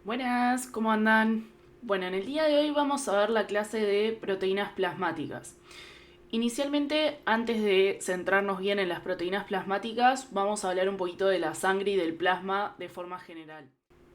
Buenas, ¿cómo andan? Bueno, en el día de hoy vamos a ver la clase de proteínas plasmáticas. Inicialmente, antes de centrarnos bien en las proteínas plasmáticas, vamos a hablar un poquito de la sangre y del plasma de forma general.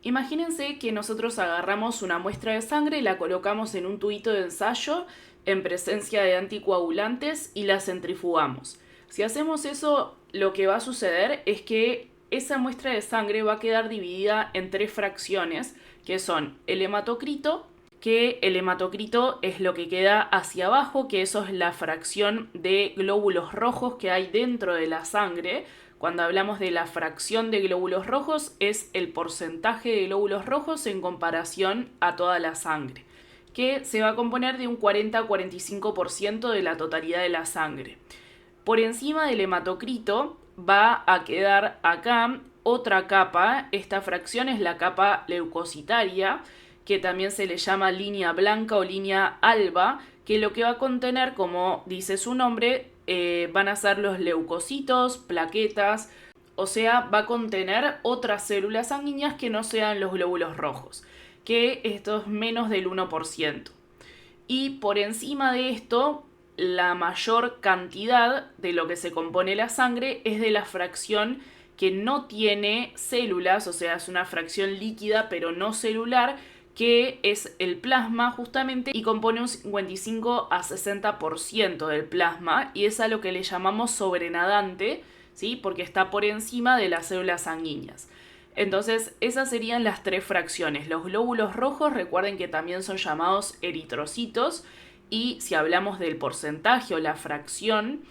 Imagínense que nosotros agarramos una muestra de sangre y la colocamos en un tubito de ensayo en presencia de anticoagulantes y la centrifugamos. Si hacemos eso, lo que va a suceder es que esa muestra de sangre va a quedar dividida en tres fracciones, que son el hematocrito, que el hematocrito es lo que queda hacia abajo, que eso es la fracción de glóbulos rojos que hay dentro de la sangre. Cuando hablamos de la fracción de glóbulos rojos, es el porcentaje de glóbulos rojos en comparación a toda la sangre, que se va a componer de un 40-45% de la totalidad de la sangre. Por encima del hematocrito va a quedar acá otra capa. Esta fracción es la capa leucocitaria, que también se le llama línea blanca o línea alba, que lo que va a contener, como dice su nombre, van a ser los leucocitos, plaquetas, o sea, va a contener otras células sanguíneas que no sean los glóbulos rojos, que esto es menos del 1%. Y por encima de esto, la mayor cantidad de lo que se compone la sangre es de la fracción que no tiene células, o sea, es una fracción líquida pero no celular, que es el plasma justamente y compone un 55-60% del plasma, y es a lo que le llamamos sobrenadante, ¿sí? Porque está por encima de las células sanguíneas. Entonces, esas serían las tres fracciones. Los glóbulos rojos, recuerden que también son llamados eritrocitos, y si hablamos del porcentaje o la fracción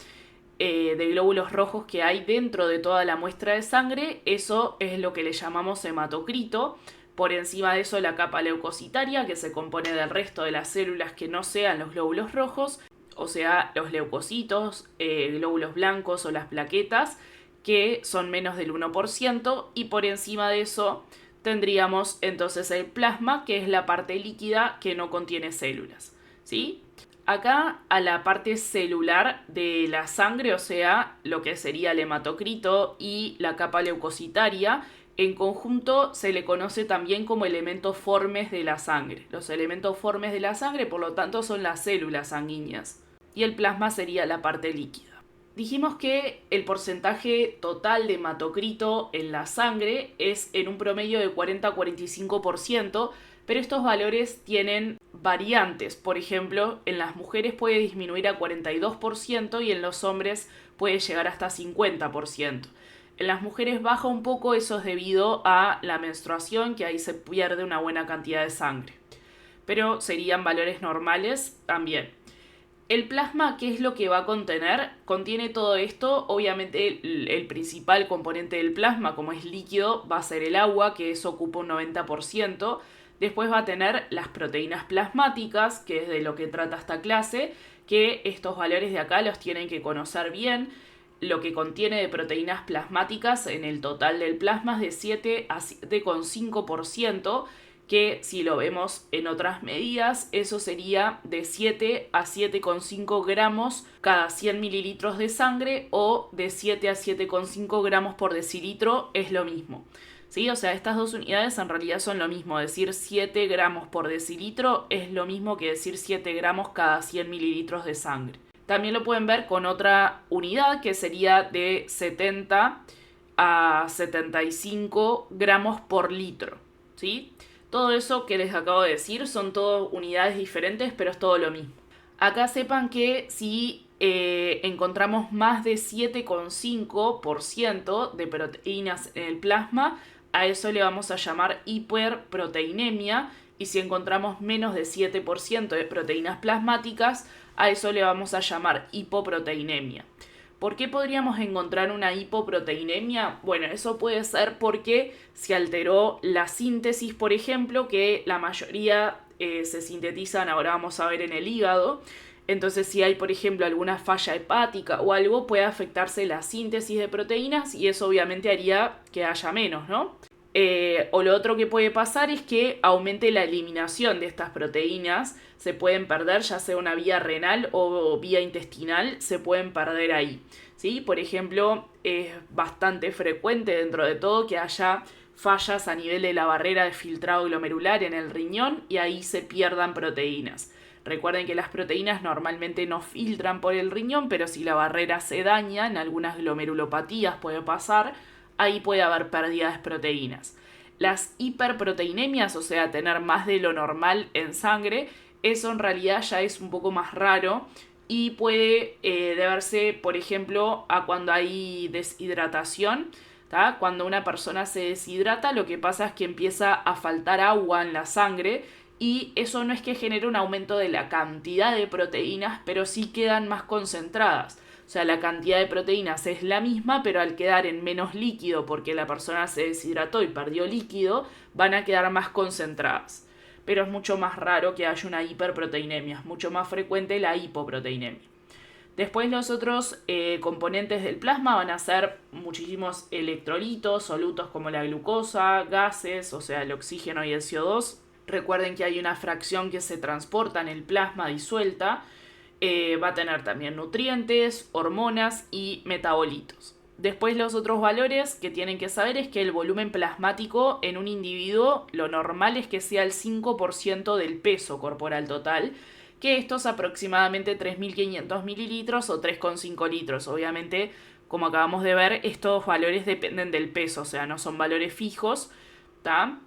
de glóbulos rojos que hay dentro de toda la muestra de sangre, eso es lo que le llamamos hematocrito. Por encima de eso, la capa leucocitaria, que se compone del resto de las células que no sean los glóbulos rojos, o sea, los leucocitos, glóbulos blancos o las plaquetas, que son menos del 1%, y por encima de eso tendríamos entonces el plasma, que es la parte líquida que no contiene células, ¿sí? Acá a la parte celular de la sangre, o sea, lo que sería el hematocrito y la capa leucocitaria, en conjunto se le conoce también como elementos formes de la sangre. Los elementos formes de la sangre, por lo tanto, son las células sanguíneas. Y el plasma sería la parte líquida. Dijimos que el porcentaje total de hematocrito en la sangre es en un promedio de 40-45%, pero estos valores tienen variantes. Por ejemplo, en las mujeres puede disminuir a 42% y en los hombres puede llegar hasta 50%. En las mujeres baja un poco, eso es debido a la menstruación, que ahí se pierde una buena cantidad de sangre. Pero serían valores normales también. El plasma, ¿qué es lo que va a contener? Contiene todo esto. Obviamente el principal componente del plasma, como es líquido, va a ser el agua, que eso ocupa un 90%. Después va a tener las proteínas plasmáticas, que es de lo que trata esta clase, que estos valores de acá los tienen que conocer bien. Lo que contiene de proteínas plasmáticas en el total del plasma es de 7 a 7,5%, que si lo vemos en otras medidas, eso sería de 7 a 7,5 gramos cada 100 mililitros de sangre, o de 7 a 7,5 gramos por decilitro, es lo mismo. ¿Sí? O sea, estas dos unidades en realidad son lo mismo. Decir 7 gramos por decilitro es lo mismo que decir 7 gramos cada 100 mililitros de sangre. También lo pueden ver con otra unidad, que sería de 70 a 75 gramos por litro, ¿sí? Todo eso que les acabo de decir son todo unidades diferentes, pero es todo lo mismo. Acá sepan que si encontramos más de 7,5% de proteínas en el plasma, a eso le vamos a llamar hiperproteinemia. Y si encontramos menos de 7% de proteínas plasmáticas, a eso le vamos a llamar hipoproteinemia. ¿Por qué podríamos encontrar una hipoproteinemia? Bueno, eso puede ser porque se alteró la síntesis, por ejemplo, que la mayoría se sintetizan, ahora vamos a ver, en el hígado. Entonces, si hay, por ejemplo, alguna falla hepática o algo, puede afectarse la síntesis de proteínas, y eso obviamente haría que haya menos, ¿no? O lo otro que puede pasar es que aumente la eliminación de estas proteínas. Se pueden perder, ya sea una vía renal o vía intestinal, se pueden perder ahí, ¿sí? Por ejemplo, es bastante frecuente dentro de todo que haya fallas a nivel de la barrera de filtrado glomerular en el riñón y ahí se pierdan proteínas. Recuerden que las proteínas normalmente no filtran por el riñón, pero si la barrera se daña, en algunas glomerulopatías puede pasar, ahí puede haber pérdida de proteínas. Las hiperproteinemias, o sea, tener más de lo normal en sangre, eso en realidad ya es un poco más raro y puede deberse, por ejemplo, a cuando hay deshidratación. ¿Tá? Cuando una persona se deshidrata, lo que pasa es que empieza a faltar agua en la sangre y eso no es que genere un aumento de la cantidad de proteínas, pero sí quedan más concentradas. O sea, la cantidad de proteínas es la misma, pero al quedar en menos líquido porque la persona se deshidrató y perdió líquido, van a quedar más concentradas. Pero es mucho más raro que haya una hiperproteinemia, es mucho más frecuente la hipoproteinemia. Después los otros componentes del plasma van a ser muchísimos electrolitos, solutos como la glucosa, gases, o sea, el oxígeno y el CO2. Recuerden que hay una fracción que se transporta en el plasma disuelta. Va a tener también nutrientes, hormonas y metabolitos. Después los otros valores que tienen que saber es que el volumen plasmático en un individuo lo normal es que sea el 5% del peso corporal total, que esto es aproximadamente 3.500 mililitros o 3,5 litros. Obviamente, como acabamos de ver, estos valores dependen del peso, o sea, no son valores fijos, ¿tá?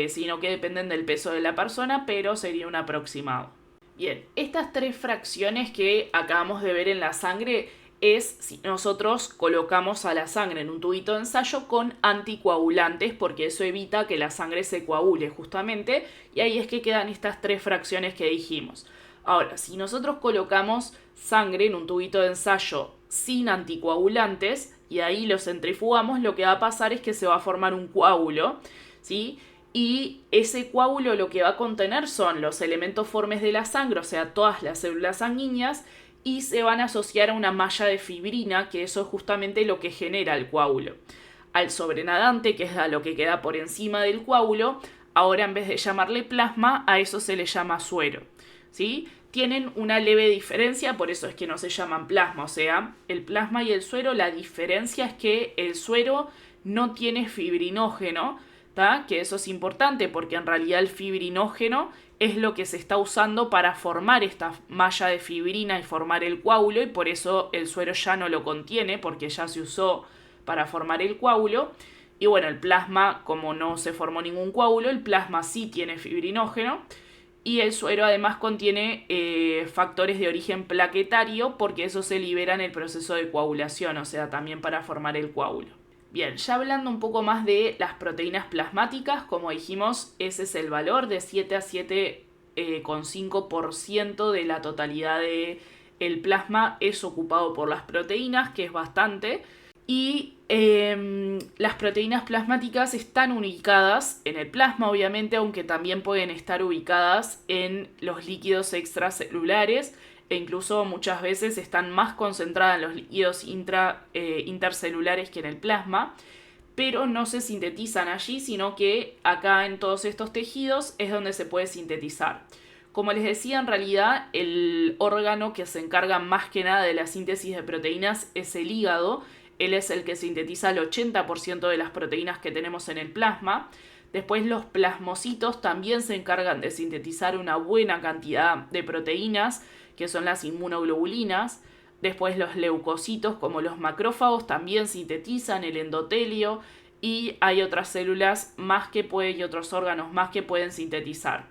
Sino que dependen del peso de la persona, pero sería un aproximado. Bien, estas tres fracciones que acabamos de ver en la sangre es si nosotros colocamos a la sangre en un tubito de ensayo con anticoagulantes, porque eso evita que la sangre se coagule justamente, y ahí es que quedan estas tres fracciones que dijimos. Ahora, si nosotros colocamos sangre en un tubito de ensayo sin anticoagulantes y ahí lo centrifugamos, lo que va a pasar es que se va a formar un coágulo, ¿sí? Y ese coágulo lo que va a contener son los elementos formes de la sangre, o sea, todas las células sanguíneas, y se van a asociar a una malla de fibrina, que eso es justamente lo que genera el coágulo. Al sobrenadante, que es a lo que queda por encima del coágulo, ahora en vez de llamarle plasma, a eso se le llama suero, ¿sí? Tienen una leve diferencia, por eso es que no se llaman plasma, o sea, el plasma y el suero, la diferencia es que el suero no tiene fibrinógeno, ¿tá? Que eso es importante porque en realidad el fibrinógeno es lo que se está usando para formar esta malla de fibrina y formar el coágulo, y por eso el suero ya no lo contiene porque ya se usó para formar el coágulo. Y bueno, el plasma, como no se formó ningún coágulo, el plasma sí tiene fibrinógeno y el suero además contiene factores de origen plaquetario porque eso se libera en el proceso de coagulación, o sea, también para formar el coágulo. Bien, ya hablando un poco más de las proteínas plasmáticas, como dijimos, ese es el valor de 7 a 7,5% de la totalidad del plasma es ocupado por las proteínas, que es bastante. Y las proteínas plasmáticas están ubicadas en el plasma, obviamente, aunque también pueden estar ubicadas en los líquidos extracelulares e incluso muchas veces están más concentradas en los líquidos intercelulares que en el plasma, pero no se sintetizan allí, sino que acá en todos estos tejidos es donde se puede sintetizar. Como les decía, en realidad el órgano que se encarga más que nada de la síntesis de proteínas es el hígado. Él es el que sintetiza el 80% de las proteínas que tenemos en el plasma. Después los plasmocitos también se encargan de sintetizar una buena cantidad de proteínas, que son las inmunoglobulinas. Después los leucocitos, como los macrófagos, también sintetizan el endotelio, y hay otras células más que pueden y otros órganos más que pueden sintetizar,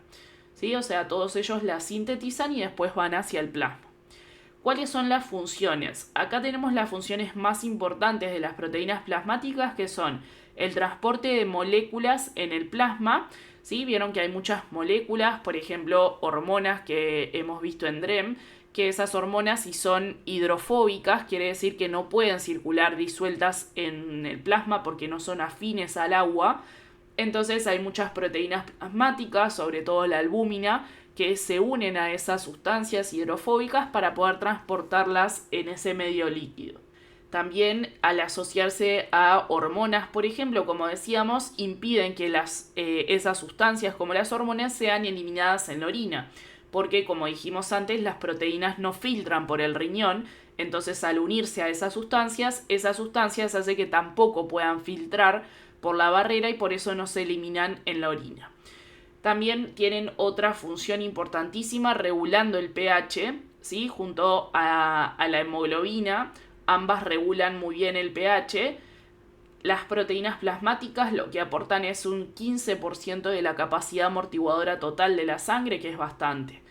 ¿sí? O sea, todos ellos las sintetizan y después van hacia el plasma. ¿Cuáles son las funciones? Acá tenemos las funciones más importantes de las proteínas plasmáticas, que son el transporte de moléculas en el plasma, ¿sí? Vieron que hay muchas moléculas, por ejemplo, hormonas que hemos visto en DREAM, que esas hormonas, si son hidrofóbicas, quiere decir que no pueden circular disueltas en el plasma porque no son afines al agua. Entonces hay muchas proteínas plasmáticas, sobre todo la albúmina, que se unen a esas sustancias hidrofóbicas para poder transportarlas en ese medio líquido. También al asociarse a hormonas, por ejemplo, como decíamos, impiden que esas sustancias como las hormonas sean eliminadas en la orina, porque como dijimos antes, las proteínas no filtran por el riñón, entonces al unirse a esas sustancias hacen que tampoco puedan filtrar por la barrera y por eso no se eliminan en la orina. También tienen otra función importantísima regulando el pH, ¿sí? Junto a la hemoglobina, ambas regulan muy bien el pH. Las proteínas plasmáticas lo que aportan es un 15% de la capacidad amortiguadora total de la sangre, que es bastante.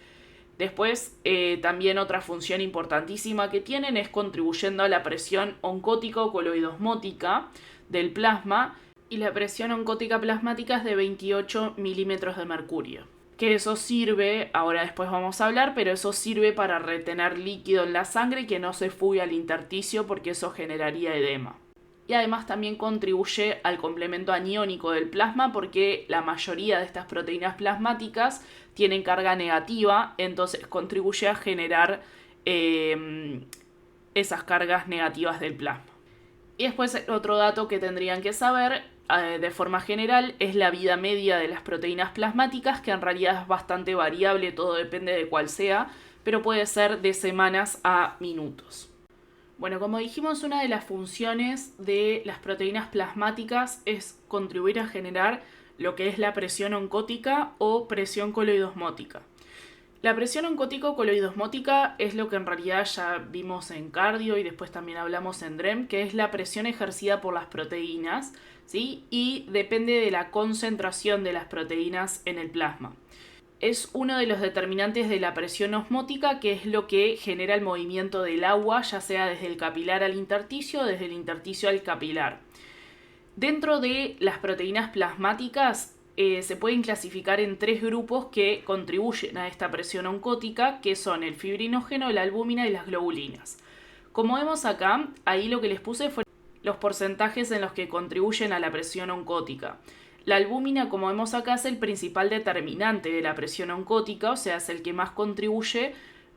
Después, también otra función importantísima que tienen es contribuyendo a la presión oncótica o coloidosmótica del plasma, y la presión oncótica plasmática es de 28 milímetros de mercurio. Que eso sirve, ahora después vamos a hablar, pero eso sirve para retener líquido en la sangre y que no se fugue al intersticio porque eso generaría edema. Y además también contribuye al complemento aniónico del plasma porque la mayoría de estas proteínas plasmáticas tienen carga negativa, entonces contribuye a generar esas cargas negativas del plasma. Y después otro dato que tendrían que saber de forma general es la vida media de las proteínas plasmáticas, que en realidad es bastante variable, todo depende de cuál sea, pero puede ser de semanas a minutos. Bueno, como dijimos, una de las funciones de las proteínas plasmáticas es contribuir a generar lo que es la presión oncótica o presión coloidosmótica. La presión oncótica o coloidosmótica es lo que en realidad ya vimos en cardio y después también hablamos en DREM, que es la presión ejercida por las proteínas, ¿sí? Y depende de la concentración de las proteínas en el plasma. Es uno de los determinantes de la presión osmótica, que es lo que genera el movimiento del agua, ya sea desde el capilar al intersticio o desde el intersticio al capilar. Dentro de las proteínas plasmáticas se pueden clasificar en 3 grupos que contribuyen a esta presión oncótica, que son el fibrinógeno, la albúmina y las globulinas. Como vemos acá, ahí lo que les puse fue los porcentajes en los que contribuyen a la presión oncótica. La albúmina, como vemos acá, es el principal determinante de la presión oncótica, o sea, es el que más contribuye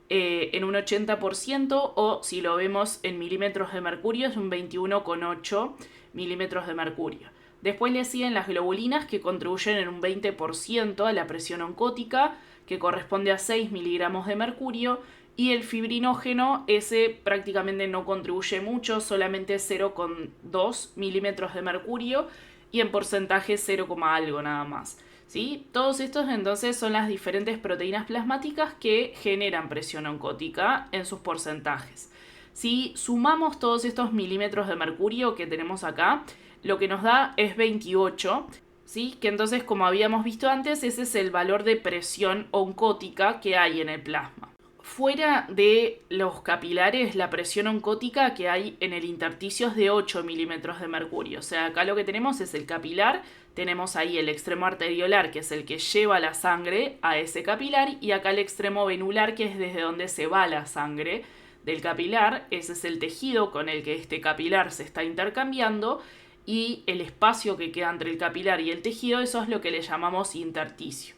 en un 80%, o si lo vemos en milímetros de mercurio, es un 21,8 milímetros de mercurio. Después le siguen las globulinas, que contribuyen en un 20% a la presión oncótica, que corresponde a 6 miligramos de mercurio, y el fibrinógeno, ese prácticamente no contribuye mucho, solamente 0,2 milímetros de mercurio, y en porcentaje 0, algo nada más, ¿sí? Todos estos entonces son las diferentes proteínas plasmáticas que generan presión oncótica en sus porcentajes. Si sumamos todos estos milímetros de mercurio que tenemos acá, lo que nos da es 28, ¿sí? Que entonces, como habíamos visto antes, ese es el valor de presión oncótica que hay en el plasma. Fuera de los capilares, la presión oncótica que hay en el intersticio es de 8 milímetros de mercurio. O sea, acá lo que tenemos es el capilar, tenemos ahí el extremo arteriolar, que es el que lleva la sangre a ese capilar, y acá el extremo venular, que es desde donde se va la sangre del capilar. Ese es el tejido con el que este capilar se está intercambiando, y el espacio que queda entre el capilar y el tejido, eso es lo que le llamamos intersticio.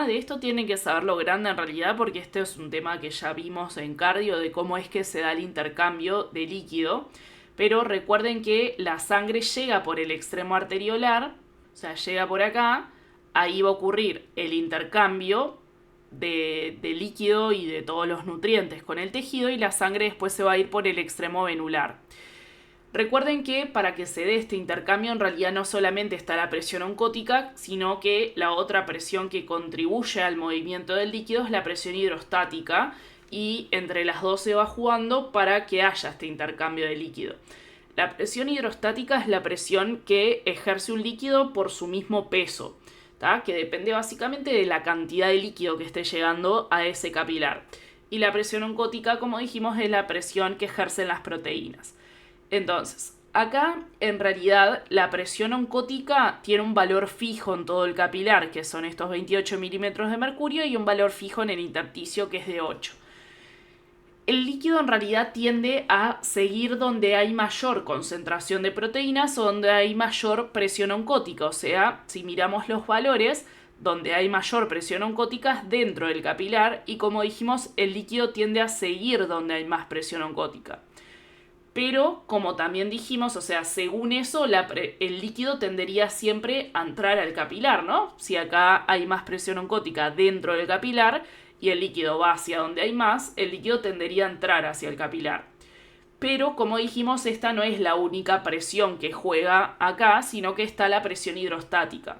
De esto tienen que saberlo grande en realidad, porque este es un tema que ya vimos en cardio de cómo es que se da el intercambio de líquido, pero recuerden que la sangre llega por el extremo arteriolar, o sea, llega por acá, ahí va a ocurrir el intercambio de líquido y de todos los nutrientes con el tejido, y la sangre después se va a ir por el extremo venular. Recuerden que para que se dé este intercambio en realidad no solamente está la presión oncótica, sino que la otra presión que contribuye al movimiento del líquido es la presión hidrostática, y entre las dos se va jugando para que haya este intercambio de líquido. La presión hidrostática es la presión que ejerce un líquido por su mismo peso, que depende básicamente de la cantidad de líquido que esté llegando a ese capilar. Y la presión oncótica, como dijimos, es la presión que ejercen las proteínas. Entonces, acá en realidad la presión oncótica tiene un valor fijo en todo el capilar, que son estos 28 milímetros de mercurio, y un valor fijo en el intersticio, que es de 8. El líquido en realidad tiende a seguir donde hay mayor concentración de proteínas o donde hay mayor presión oncótica. O sea, si miramos los valores, donde hay mayor presión oncótica es dentro del capilar, y como dijimos, el líquido tiende a seguir donde hay más presión oncótica. Pero, como también dijimos, o sea, según eso, el líquido tendería siempre a entrar al capilar, ¿no? Si acá hay más presión oncótica dentro del capilar y el líquido va hacia donde hay más, el líquido tendería a entrar hacia el capilar. Pero como dijimos, esta no es la única presión que juega acá, sino que está la presión hidrostática.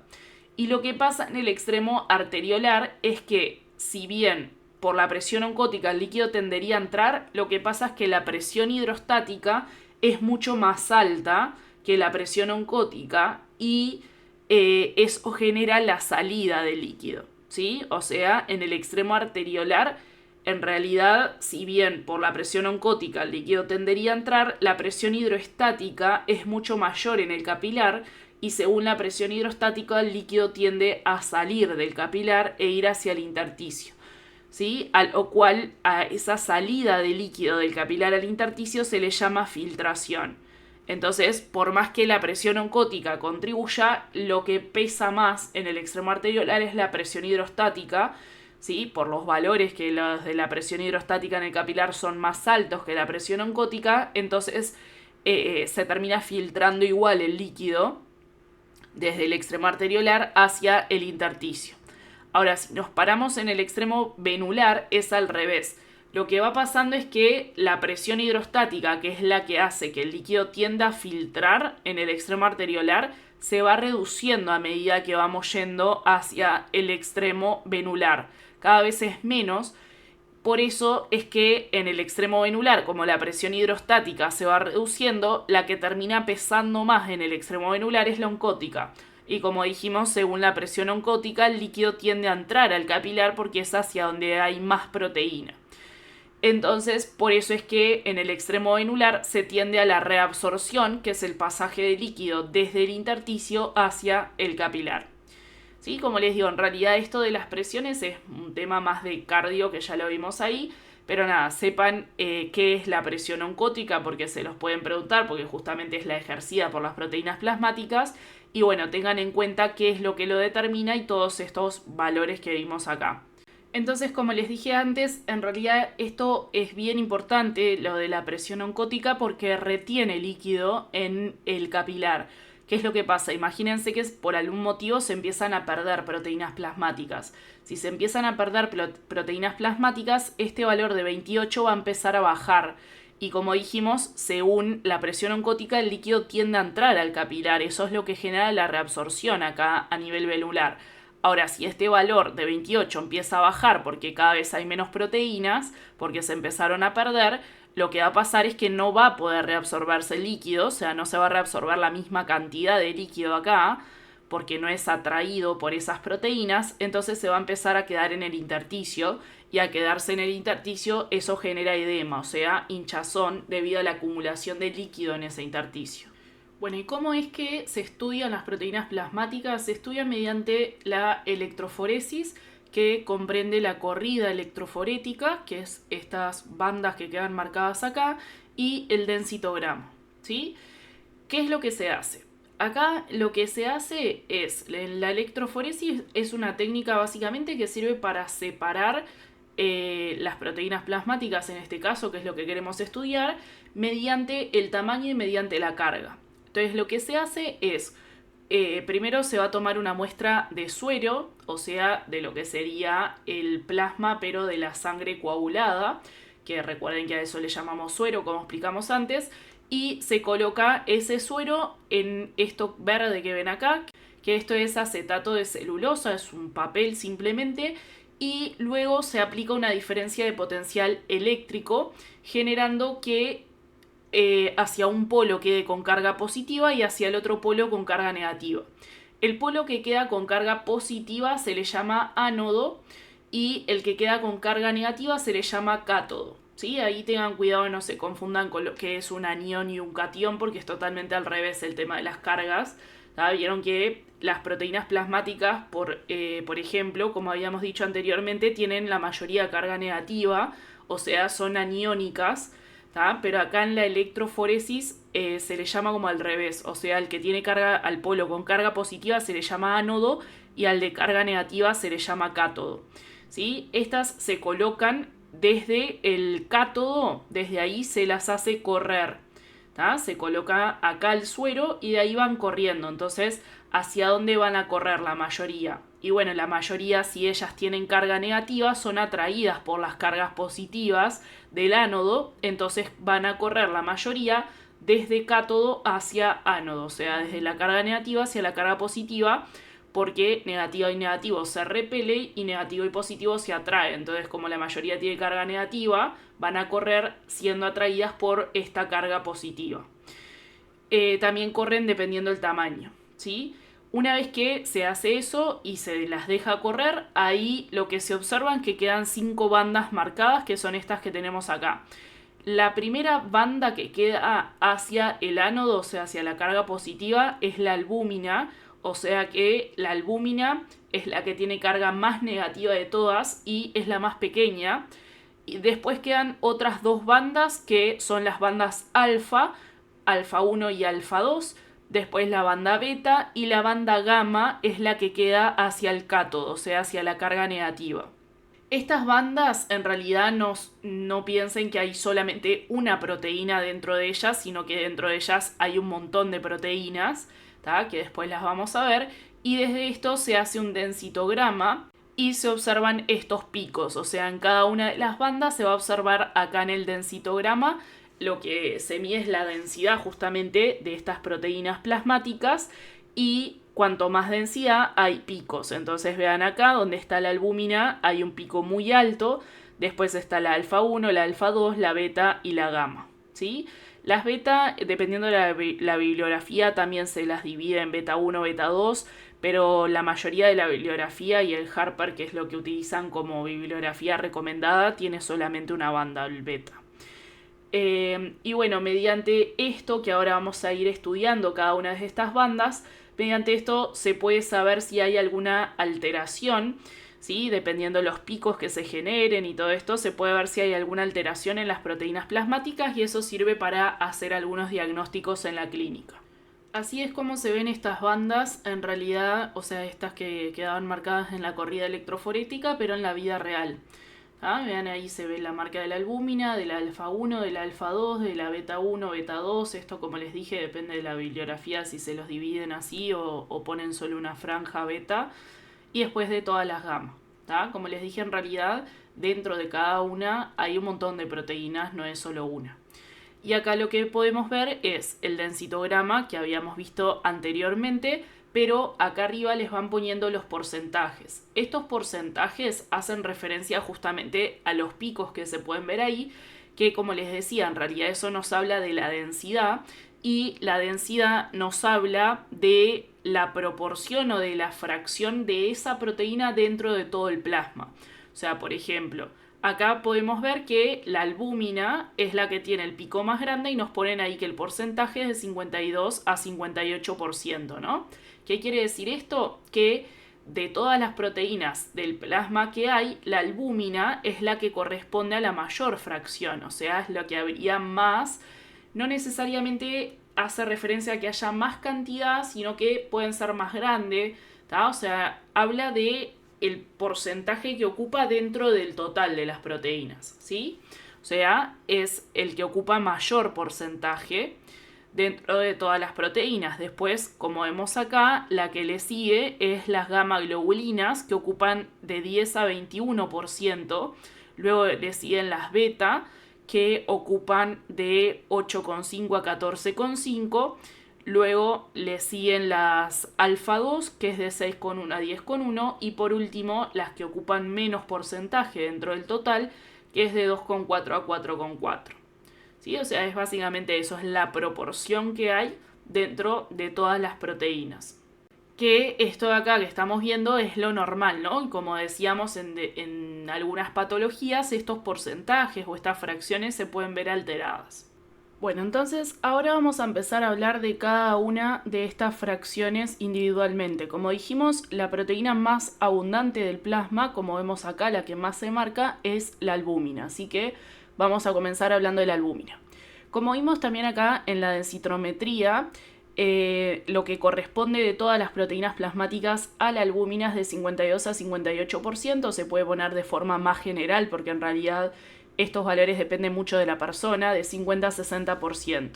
Y lo que pasa en el extremo arteriolar es que, si bien por la presión oncótica el líquido tendería a entrar, lo que pasa es que la presión hidrostática es mucho más alta que la presión oncótica y eso genera la salida del líquido, ¿sí? O sea, en el extremo arteriolar, en realidad, si bien por la presión oncótica el líquido tendería a entrar, la presión hidrostática es mucho mayor en el capilar y según la presión hidrostática el líquido tiende a salir del capilar e ir hacia el intersticio, ¿sí? A lo cual a esa salida de líquido del capilar al intersticio se le llama filtración. Entonces, por más que la presión oncótica contribuya, lo que pesa más en el extremo arteriolar es la presión hidrostática, ¿sí? Por los valores que los de la presión hidrostática en el capilar son más altos que la presión oncótica, entonces se termina filtrando igual el líquido desde el extremo arteriolar hacia el intersticio. Ahora, si nos paramos en el extremo venular, es al revés. Lo que va pasando es que la presión hidrostática, que es la que hace que el líquido tienda a filtrar en el extremo arteriolar, se va reduciendo a medida que vamos yendo hacia el extremo venular. Cada vez es menos. Por eso es que en el extremo venular, como la presión hidrostática se va reduciendo, la que termina pesando más en el extremo venular es la oncótica. Y como dijimos, según la presión oncótica, el líquido tiende a entrar al capilar porque es hacia donde hay más proteína. Entonces, por eso es que en el extremo venular se tiende a la reabsorción, que es el pasaje de líquido desde el intersticio hacia el capilar. ¿Sí? Como les digo, en realidad esto de las presiones es un tema más de cardio, que ya lo vimos ahí, pero nada, sepan qué es la presión oncótica, porque se los pueden preguntar, porque justamente es la ejercida por las proteínas plasmáticas, y bueno, tengan en cuenta qué es lo que lo determina y todos estos valores que vimos acá. Entonces, como les dije antes, en realidad esto es bien importante, lo de la presión oncótica, porque retiene líquido en el capilar. ¿Qué es lo que pasa? Imagínense que por algún motivo se empiezan a perder proteínas plasmáticas. Si se empiezan a perder proteínas plasmáticas, este valor de 28 va a empezar a bajar. Y como dijimos, según la presión oncótica, el líquido tiende a entrar al capilar. Eso es lo que genera la reabsorción acá a nivel venular. Ahora, si este valor de 28 empieza a bajar porque cada vez hay menos proteínas, porque se empezaron a perder, lo que va a pasar es que no va a poder reabsorberse el líquido, o sea, no se va a reabsorber la misma cantidad de líquido acá, porque no es atraído por esas proteínas, entonces se va a empezar a quedar en el intersticio, y al quedarse en el intersticio eso genera edema, o sea, hinchazón debido a la acumulación de líquido en ese intersticio. Bueno, ¿y cómo es que se estudian las proteínas plasmáticas? Se estudian mediante la electroforesis, que comprende la corrida electroforética, que es estas bandas que quedan marcadas acá, y el densitograma, ¿sí? ¿Qué es lo que se hace? Acá lo que se hace es, la electroforesis es una técnica básicamente que sirve para separar las proteínas plasmáticas, en este caso, que es lo que queremos estudiar, mediante el tamaño y mediante la carga. Entonces lo que se hace es, primero se va a tomar una muestra de suero, o sea, de lo que sería el plasma, pero de la sangre coagulada, que recuerden que a eso le llamamos suero, como explicamos antes, y se coloca ese suero en esto verde que ven acá, que esto es acetato de celulosa, es un papel simplemente, y luego se aplica una diferencia de potencial eléctrico, generando que hacia un polo quede con carga positiva y hacia el otro polo con carga negativa. El polo que queda con carga positiva se le llama ánodo y el que queda con carga negativa se le llama cátodo. ¿Sí? Ahí tengan cuidado, no se confundan con lo que es un anión y un catión, porque es totalmente al revés el tema de las cargas. ¿Tá? Vieron que las proteínas plasmáticas, por ejemplo, como habíamos dicho anteriormente, tienen la mayoría carga negativa, o sea, son aniónicas. ¿Tá? Pero acá en la electroforesis se le llama como al revés, o sea, el que tiene carga al polo con carga positiva se le llama ánodo y al de carga negativa se le llama cátodo. ¿Sí? Estas se colocan desde el cátodo, desde ahí se las hace correr. ¿Tá? Se coloca acá el suero y de ahí van corriendo. Entonces, ¿hacia dónde van a correr la mayoría? Y bueno, la mayoría, si ellas tienen carga negativa, son atraídas por las cargas positivas del ánodo, entonces van a correr la mayoría desde cátodo hacia ánodo, o sea, desde la carga negativa hacia la carga positiva, porque negativo y negativo se repele y negativo y positivo se atraen. Entonces, como la mayoría tiene carga negativa, van a correr siendo atraídas por esta carga positiva. También corren dependiendo del tamaño, ¿sí? Una vez que se hace eso y se las deja correr, ahí lo que se observa es que quedan 5 bandas marcadas, que son estas que tenemos acá. La primera banda que queda hacia el ánodo, o sea, hacia la carga positiva, es la albúmina, o sea que la albúmina es la que tiene carga más negativa de todas y es la más pequeña. Y después quedan otras 2 bandas que son las bandas alfa, alfa 1 y alfa 2. Después la banda beta y la banda gamma es la que queda hacia el cátodo, o sea, hacia la carga negativa. Estas bandas en realidad no piensen que hay solamente una proteína dentro de ellas, sino que dentro de ellas hay un montón de proteínas, ¿tá? Que después las vamos a ver, y desde esto se hace un densitograma y se observan estos picos, o sea, en cada una de las bandas se va a observar acá en el densitograma lo que se mide es la densidad justamente de estas proteínas plasmáticas y cuanto más densidad hay picos. Entonces vean acá donde está la albúmina hay un pico muy alto, después está la alfa 1, la alfa 2, la beta y la gamma, ¿sí? Las beta, dependiendo de la bibliografía, también se las divide en beta 1, beta 2, pero la mayoría de la bibliografía y el Harper, que es lo que utilizan como bibliografía recomendada, tiene solamente una banda, el beta. Y bueno, mediante esto que ahora vamos a ir estudiando cada una de estas bandas, mediante esto se puede saber si hay alguna alteración, ¿sí? Dependiendo de los picos que se generen y todo esto, se puede ver si hay alguna alteración en las proteínas plasmáticas y eso sirve para hacer algunos diagnósticos en la clínica. Así es como se ven estas bandas en realidad, o sea, estas que quedaban marcadas en la corrida electroforética, pero en la vida real. Vean, ahí se ve la marca de la albúmina, de la alfa 1, de la alfa 2, de la beta 1, beta 2. Esto, como les dije, depende de la bibliografía, si se los dividen así o ponen solo una franja beta. Y después de todas las gamas. Como les dije, en realidad, dentro de cada una hay un montón de proteínas, no es solo una. Y acá lo que podemos ver es el densitograma que habíamos visto anteriormente, pero acá arriba les van poniendo los porcentajes. Estos porcentajes hacen referencia justamente a los picos que se pueden ver ahí, que como les decía, en realidad eso nos habla de la densidad, y la densidad nos habla de la proporción o de la fracción de esa proteína dentro de todo el plasma. O sea, por ejemplo, acá podemos ver que la albúmina es la que tiene el pico más grande y nos ponen ahí que el porcentaje es de 52 a 58%, ¿no? ¿Qué quiere decir esto? Que de todas las proteínas del plasma que hay, la albúmina es la que corresponde a la mayor fracción, o sea, es la que habría más. No necesariamente hace referencia a que haya más cantidad, sino que pueden ser más grandes, ¿tá? O sea, habla de el porcentaje que ocupa dentro del total de las proteínas, ¿sí? O sea, es el que ocupa mayor porcentaje dentro de todas las proteínas. Después, como vemos acá, la que le sigue es las gamma globulinas, que ocupan de 10 a 21%. Luego le siguen las beta, que ocupan de 8,5 a 14,5. Luego le siguen las alfa 2, que es de 6,1 a 10,1. Y por último, las que ocupan menos porcentaje dentro del total, que es de 2,4 a 4,4. ¿Sí? O sea, es básicamente eso, es la proporción que hay dentro de todas las proteínas. Que esto de acá que estamos viendo es lo normal, ¿no? Y como decíamos en algunas patologías, estos porcentajes o estas fracciones se pueden ver alteradas. Bueno, entonces ahora vamos a empezar a hablar de cada una de estas fracciones individualmente. Como dijimos, la proteína más abundante del plasma, como vemos acá, la que más se marca, es la albúmina. Así que vamos a comenzar hablando de la albúmina. Como vimos también acá en la densitometría, lo que corresponde de todas las proteínas plasmáticas a la albúmina es de 52 a 58%. Se puede poner de forma más general porque en realidad estos valores dependen mucho de la persona, de 50 a 60%.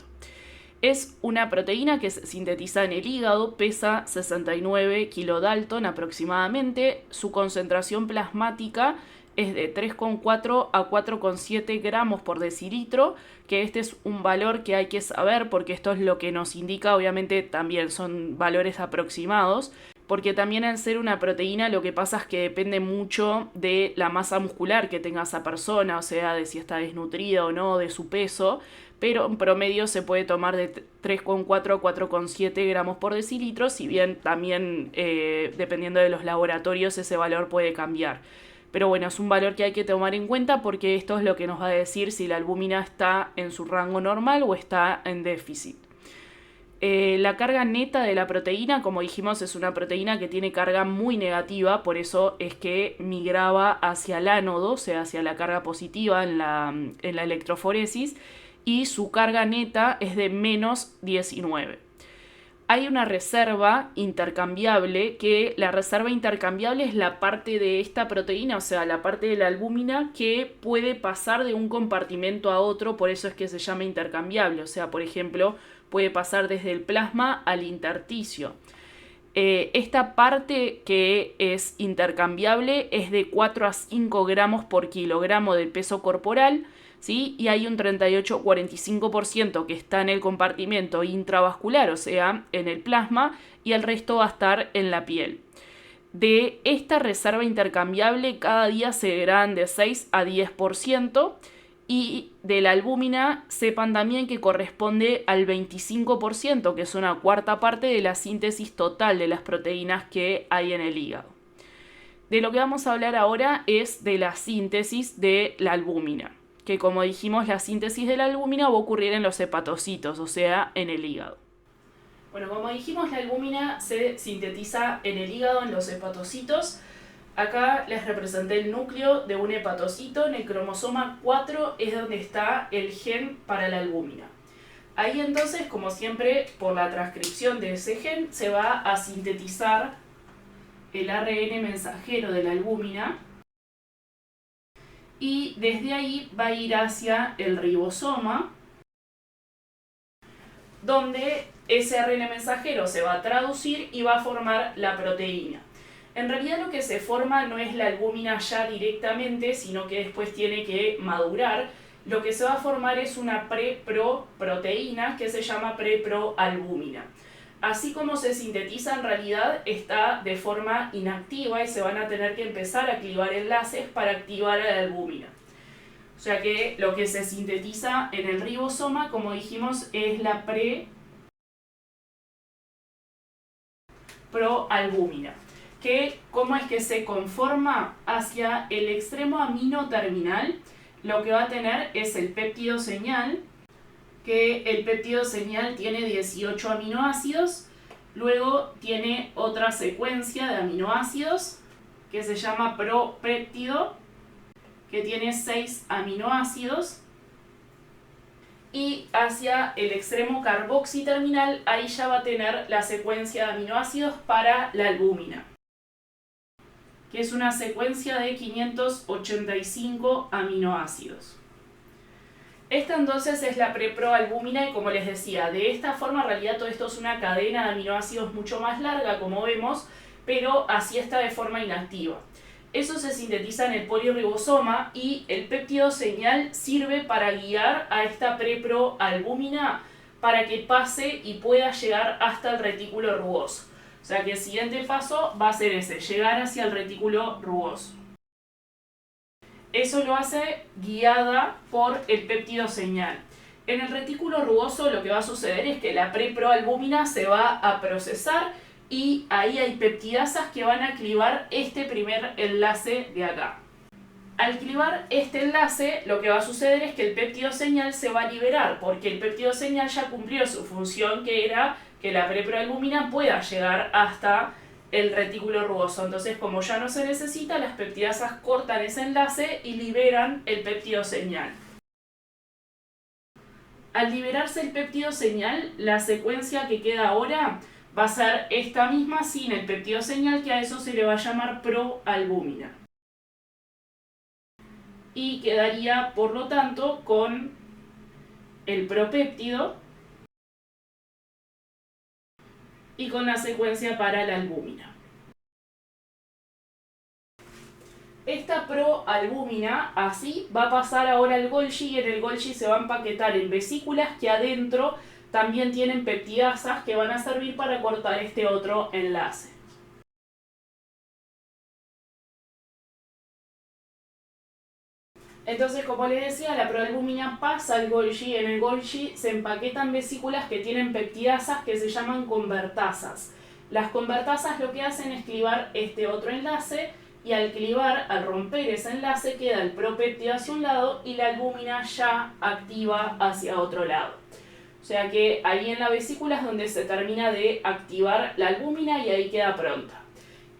Es una proteína que se sintetiza en el hígado, pesa 69 kilodalton aproximadamente. Su concentración plasmática es de 3,4 a 4,7 gramos por decilitro, que este es un valor que hay que saber porque esto es lo que nos indica, obviamente también son valores aproximados, porque también al ser una proteína lo que pasa es que depende mucho de la masa muscular que tenga esa persona, o sea, de si está desnutrida o no, de su peso, pero en promedio se puede tomar de 3,4 a 4,7 gramos por decilitro, si bien también dependiendo de los laboratorios ese valor puede cambiar. Pero bueno, es un valor que hay que tomar en cuenta porque esto es lo que nos va a decir si la albúmina está en su rango normal o está en déficit. La carga neta de la proteína, como dijimos, es una proteína que tiene carga muy negativa, por eso es que migraba hacia el ánodo, o sea, hacia la carga positiva en la electroforesis, y su carga neta es de menos 19. Hay una reserva intercambiable, que la reserva intercambiable es la parte de esta proteína, o sea, la parte de la albúmina que puede pasar de un compartimento a otro, por eso es que se llama intercambiable, o sea, por ejemplo, puede pasar desde el plasma al intersticio. Esta parte que es intercambiable es de 4 a 5 gramos por kilogramo del peso corporal, ¿sí? Y hay un 38-45% que está en el compartimento intravascular, o sea, en el plasma, y el resto va a estar en la piel. De esta reserva intercambiable cada día se degradan de 6 a 10%, y de la albúmina sepan también que corresponde al 25%, que es una cuarta parte de la síntesis total de las proteínas que hay en el hígado. De lo que vamos a hablar ahora es de la síntesis de la albúmina, que como dijimos, la síntesis de la albúmina va a ocurrir en los hepatocitos, o sea, en el hígado. Bueno, como dijimos, la albúmina se sintetiza en el hígado, en los hepatocitos. Acá les representé el núcleo de un hepatocito. En el cromosoma 4 es donde está el gen para la albúmina. Ahí entonces, como siempre, por la transcripción de ese gen, se va a sintetizar el ARN mensajero de la albúmina. Y desde ahí va a ir hacia el ribosoma, donde ese ARN mensajero se va a traducir y va a formar la proteína. En realidad lo que se forma no es la albúmina ya directamente, sino que después tiene que madurar. Lo que se va a formar es una preproteína que se llama preproalbúmina. Así como se sintetiza, en realidad está de forma inactiva y se van a tener que empezar a activar enlaces para activar a la albúmina. O sea que lo que se sintetiza en el ribosoma, como dijimos, es la preproalbúmina. ¿Cómo es que se conforma? Hacia el extremo amino terminal, lo que va a tener es el péptido señal, que el péptido señal tiene 18 aminoácidos, luego tiene otra secuencia de aminoácidos que se llama propéptido, que tiene 6 aminoácidos, y hacia el extremo carboxiterminal, ahí ya va a tener la secuencia de aminoácidos para la albúmina, que es una secuencia de 585 aminoácidos. Esta entonces es la preproalbúmina y como les decía, de esta forma en realidad todo esto es una cadena de aminoácidos mucho más larga, como vemos, pero así está de forma inactiva. Eso se sintetiza en el polirribosoma y el péptido señal sirve para guiar a esta preproalbúmina para que pase y pueda llegar hasta el retículo rugoso. O sea que el siguiente paso va a ser ese, llegar hacia el retículo rugoso. Eso lo hace guiada por el péptido señal. En el retículo rugoso lo que va a suceder es que la preproalbúmina se va a procesar y ahí hay peptidasas que van a clivar este primer enlace de acá. Al clivar este enlace, lo que va a suceder es que el péptido señal se va a liberar, porque el péptido señal ya cumplió su función, que era que la preproalbúmina pueda llegar hasta el retículo rugoso. Entonces, como ya no se necesita, las peptidasas cortan ese enlace y liberan el péptido señal. Al liberarse el péptido señal, la secuencia que queda ahora va a ser esta misma sin el péptido señal, que a eso se le va a llamar proalbúmina. Y quedaría, por lo tanto, con el propéptido y con la secuencia para la albúmina. Esta proalbúmina así va a pasar ahora al Golgi y en el Golgi se va a empaquetar en vesículas que adentro también tienen peptidasas que van a servir para cortar este otro enlace. Entonces, como les decía, la proalbúmina pasa al Golgi. En el Golgi se empaquetan vesículas que tienen peptidasas que se llaman convertasas. Las convertasas lo que hacen es clivar este otro enlace y al clivar, al romper ese enlace, queda el propéptido hacia un lado y la albúmina ya activa hacia otro lado. O sea que ahí en la vesícula es donde se termina de activar la albúmina y ahí queda pronta.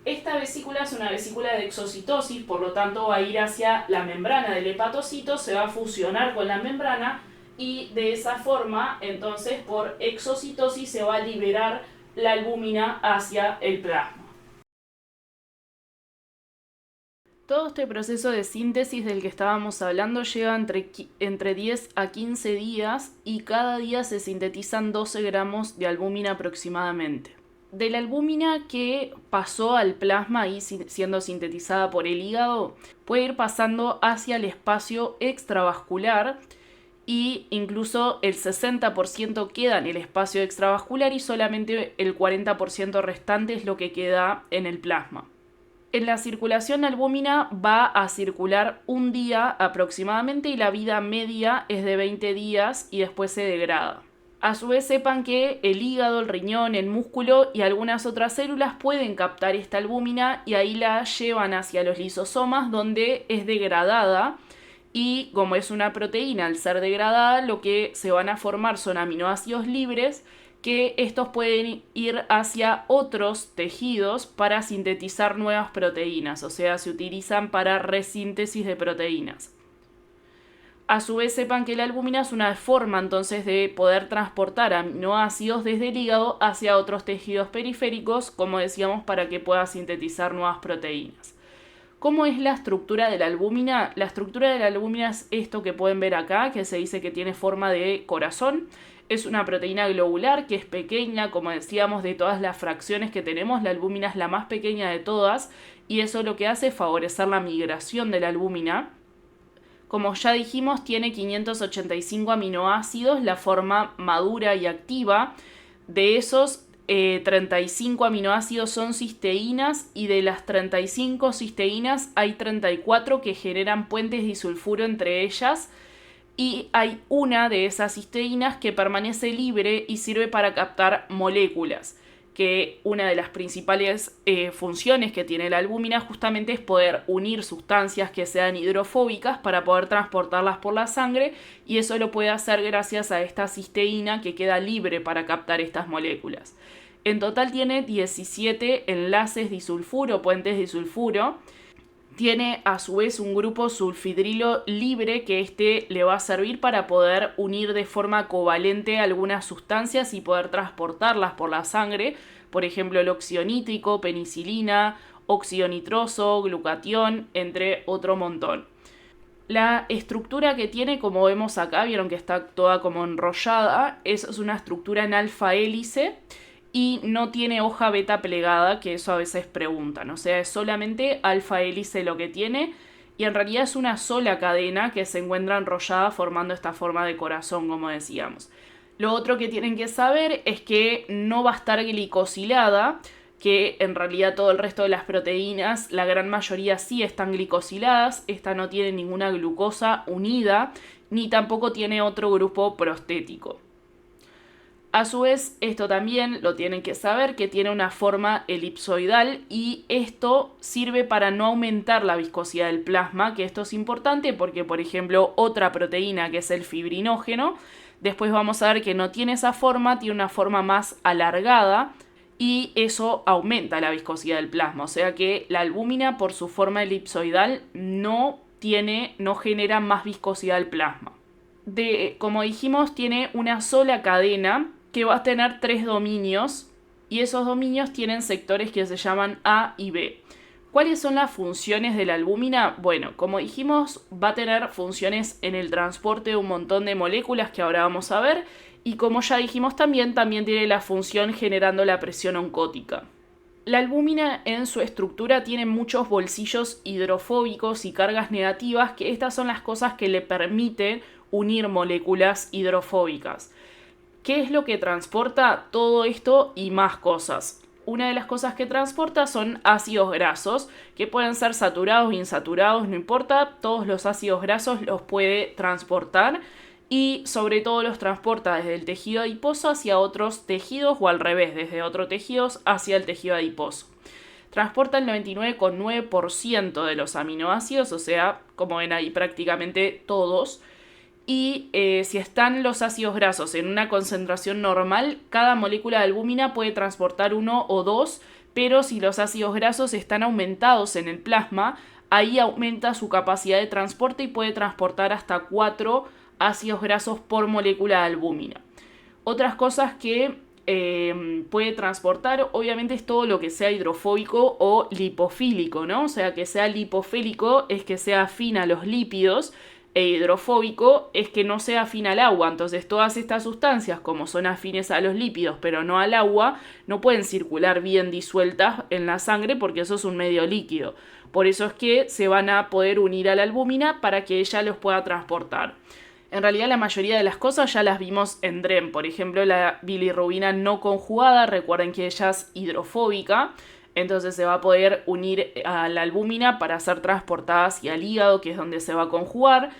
Esta vesícula es una vesícula de exocitosis, por lo tanto va a ir hacia la membrana del hepatocito, se va a fusionar con la membrana y de esa forma, entonces, por exocitosis se va a liberar la albúmina hacia el plasma. Todo este proceso de síntesis del que estábamos hablando lleva entre 10 a 15 días y cada día se sintetizan 12 gramos de albúmina aproximadamente. De la albúmina que pasó al plasma y siendo sintetizada por el hígado, puede ir pasando hacia el espacio extravascular y incluso el 60% queda en el espacio extravascular y solamente el 40% restante es lo que queda en el plasma. En la circulación, la albúmina va a circular un día aproximadamente y la vida media es de 20 días y después se degrada. A su vez sepan que el hígado, el riñón, el músculo y algunas otras células pueden captar esta albúmina y ahí la llevan hacia los lisosomas donde es degradada y como es una proteína, al ser degradada lo que se van a formar son aminoácidos libres que estos pueden ir hacia otros tejidos para sintetizar nuevas proteínas, o sea, se utilizan para resíntesis de proteínas. A su vez sepan que la albúmina es una forma entonces de poder transportar aminoácidos desde el hígado hacia otros tejidos periféricos, como decíamos, para que pueda sintetizar nuevas proteínas. ¿Cómo es la estructura de la albúmina? La estructura de la albúmina es esto que pueden ver acá, que se dice que tiene forma de corazón. Es una proteína globular que es pequeña, como decíamos, de todas las fracciones que tenemos, la albúmina es la más pequeña de todas y eso lo que hace es favorecer la migración de la albúmina. Como ya dijimos, tiene 585 aminoácidos, la forma madura y activa. De esos, 35 aminoácidos son cisteínas y de las 35 cisteínas hay 34 que generan puentes disulfuro entre ellas y hay una de esas cisteínas que permanece libre y sirve para captar moléculas, que una de las principales funciones que tiene la albúmina justamente es poder unir sustancias que sean hidrofóbicas para poder transportarlas por la sangre y eso lo puede hacer gracias a esta cisteína que queda libre para captar estas moléculas. En total tiene 17 enlaces disulfuro, puentes disulfuro. Tiene a su vez un grupo sulfidrilo libre que le va a servir para poder unir de forma covalente algunas sustancias y poder transportarlas por la sangre, por ejemplo el óxido nítrico, penicilina, óxido nitroso, glucatión, entre otro montón. La estructura que tiene, como vemos acá, vieron que está toda como enrollada, es una estructura en alfa hélice y no tiene hoja beta plegada, que eso a veces preguntan. O sea, es solamente alfa hélice lo que tiene y en realidad es una sola cadena que se encuentra enrollada formando esta forma de corazón, como decíamos. Lo otro que tienen que saber es que no va a estar glicosilada, que en realidad todo el resto de las proteínas, la gran mayoría sí están glicosiladas. Esta no tiene ninguna glucosa unida, ni tampoco tiene otro grupo prostético. A su vez, esto también lo tienen que saber, que tiene una forma elipsoidal y esto sirve para no aumentar la viscosidad del plasma, que esto es importante porque, por ejemplo, otra proteína que es el fibrinógeno, después vamos a ver que no tiene esa forma, tiene una forma más alargada y eso aumenta la viscosidad del plasma. O sea que la albúmina, por su forma elipsoidal, no genera más viscosidad del plasma. Como dijimos, tiene una sola cadena que va a tener 3 dominios y esos dominios tienen sectores que se llaman A y B. ¿Cuáles son las funciones de la albúmina? Bueno, como dijimos, va a tener funciones en el transporte de un montón de moléculas que ahora vamos a ver y como ya dijimos también tiene la función generando la presión oncótica. La albúmina en su estructura tiene muchos bolsillos hidrofóbicos y cargas negativas, que estas son las cosas que le permiten unir moléculas hidrofóbicas. ¿Qué es lo que transporta todo esto y más cosas? Una de las cosas que transporta son ácidos grasos, que pueden ser saturados o insaturados, no importa, todos los ácidos grasos los puede transportar y sobre todo los transporta desde el tejido adiposo hacia otros tejidos o al revés, desde otros tejidos hacia el tejido adiposo. Transporta el 99,9% de los aminoácidos, o sea, como ven ahí prácticamente todos. Y si están los ácidos grasos en una concentración normal, cada molécula de albúmina puede transportar 1 o 2, pero si los ácidos grasos están aumentados en el plasma, ahí aumenta su capacidad de transporte y puede transportar hasta 4 ácidos grasos por molécula de albúmina. Otras cosas que puede transportar, obviamente, es todo lo que sea hidrofóbico o lipofílico, ¿no? O sea, que sea lipofílico es que sea afín a los lípidos, e hidrofóbico es que no sea afín al agua. Entonces todas estas sustancias, como son afines a los lípidos pero no al agua, no pueden circular bien disueltas en la sangre porque eso es un medio líquido. Por eso es que se van a poder unir a la albúmina para que ella los pueda transportar. En realidad la mayoría de las cosas ya las vimos en DREAM. Por ejemplo, la bilirrubina no conjugada, recuerden que ella es hidrofóbica, entonces se va a poder unir a la albúmina para ser transportada hacia el hígado, que es donde se va a conjugar.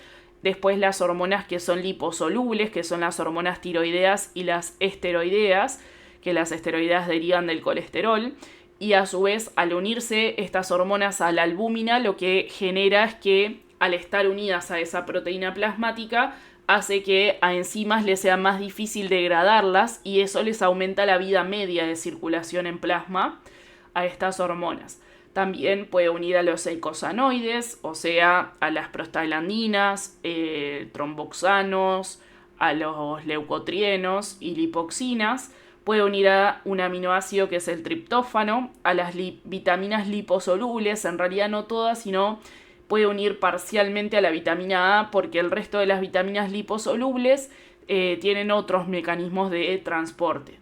Después las hormonas que son liposolubles, que son las hormonas tiroideas y las esteroideas, que las esteroideas derivan del colesterol. Y a su vez, al unirse estas hormonas a la albúmina, lo que genera es que al estar unidas a esa proteína plasmática, hace que a enzimas les sea más difícil degradarlas y eso les aumenta la vida media de circulación en plasma a estas hormonas. También puede unir a los eicosanoides, o sea, a las prostaglandinas, tromboxanos, a los leucotrienos y lipoxinas. Puede unir a un aminoácido que es el triptófano, a las vitaminas liposolubles, en realidad no todas, sino puede unir parcialmente a la vitamina A porque el resto de las vitaminas liposolubles tienen otros mecanismos de transporte.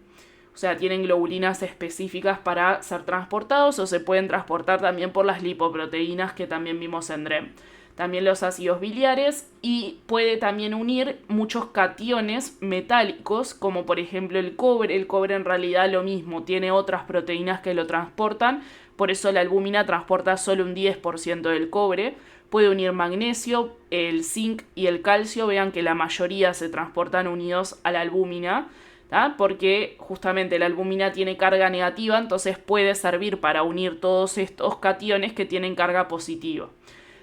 O sea, tienen globulinas específicas para ser transportados o se pueden transportar también por las lipoproteínas que también vimos en DREAM. También los ácidos biliares y puede también unir muchos cationes metálicos como por ejemplo el cobre. El cobre en realidad lo mismo, tiene otras proteínas que lo transportan, por eso la albúmina transporta solo un 10% del cobre. Puede unir magnesio, el zinc y el calcio, vean que la mayoría se transportan unidos a la albúmina, ¿tá? Porque justamente la albúmina tiene carga negativa, entonces puede servir para unir todos estos cationes que tienen carga positiva.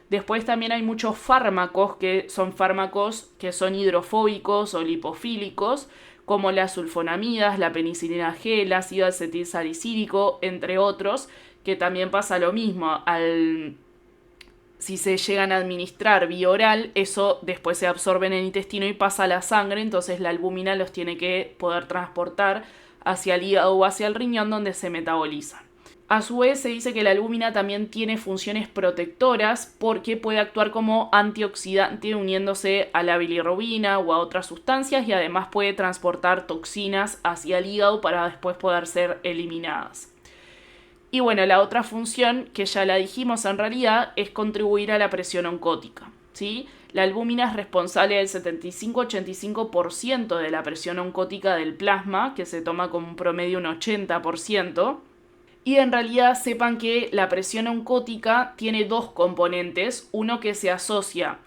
Después también hay muchos fármacos que son hidrofóbicos o lipofílicos, como las sulfonamidas, la penicilina G, el ácido acetilsalicílico, entre otros, que también pasa lo mismo. Si se llegan a administrar vía oral, eso después se absorbe en el intestino y pasa a la sangre, entonces la albúmina los tiene que poder transportar hacia el hígado o hacia el riñón donde se metabolizan. A su vez se dice que la albúmina también tiene funciones protectoras porque puede actuar como antioxidante uniéndose a la bilirrubina o a otras sustancias y además puede transportar toxinas hacia el hígado para después poder ser eliminadas. Y bueno, la otra función, que ya la dijimos en realidad, es contribuir a la presión oncótica, ¿sí? La albúmina es responsable del 75-85% de la presión oncótica del plasma, que se toma como un promedio un 80%. Y en realidad sepan que la presión oncótica tiene dos componentes, uno que se asocia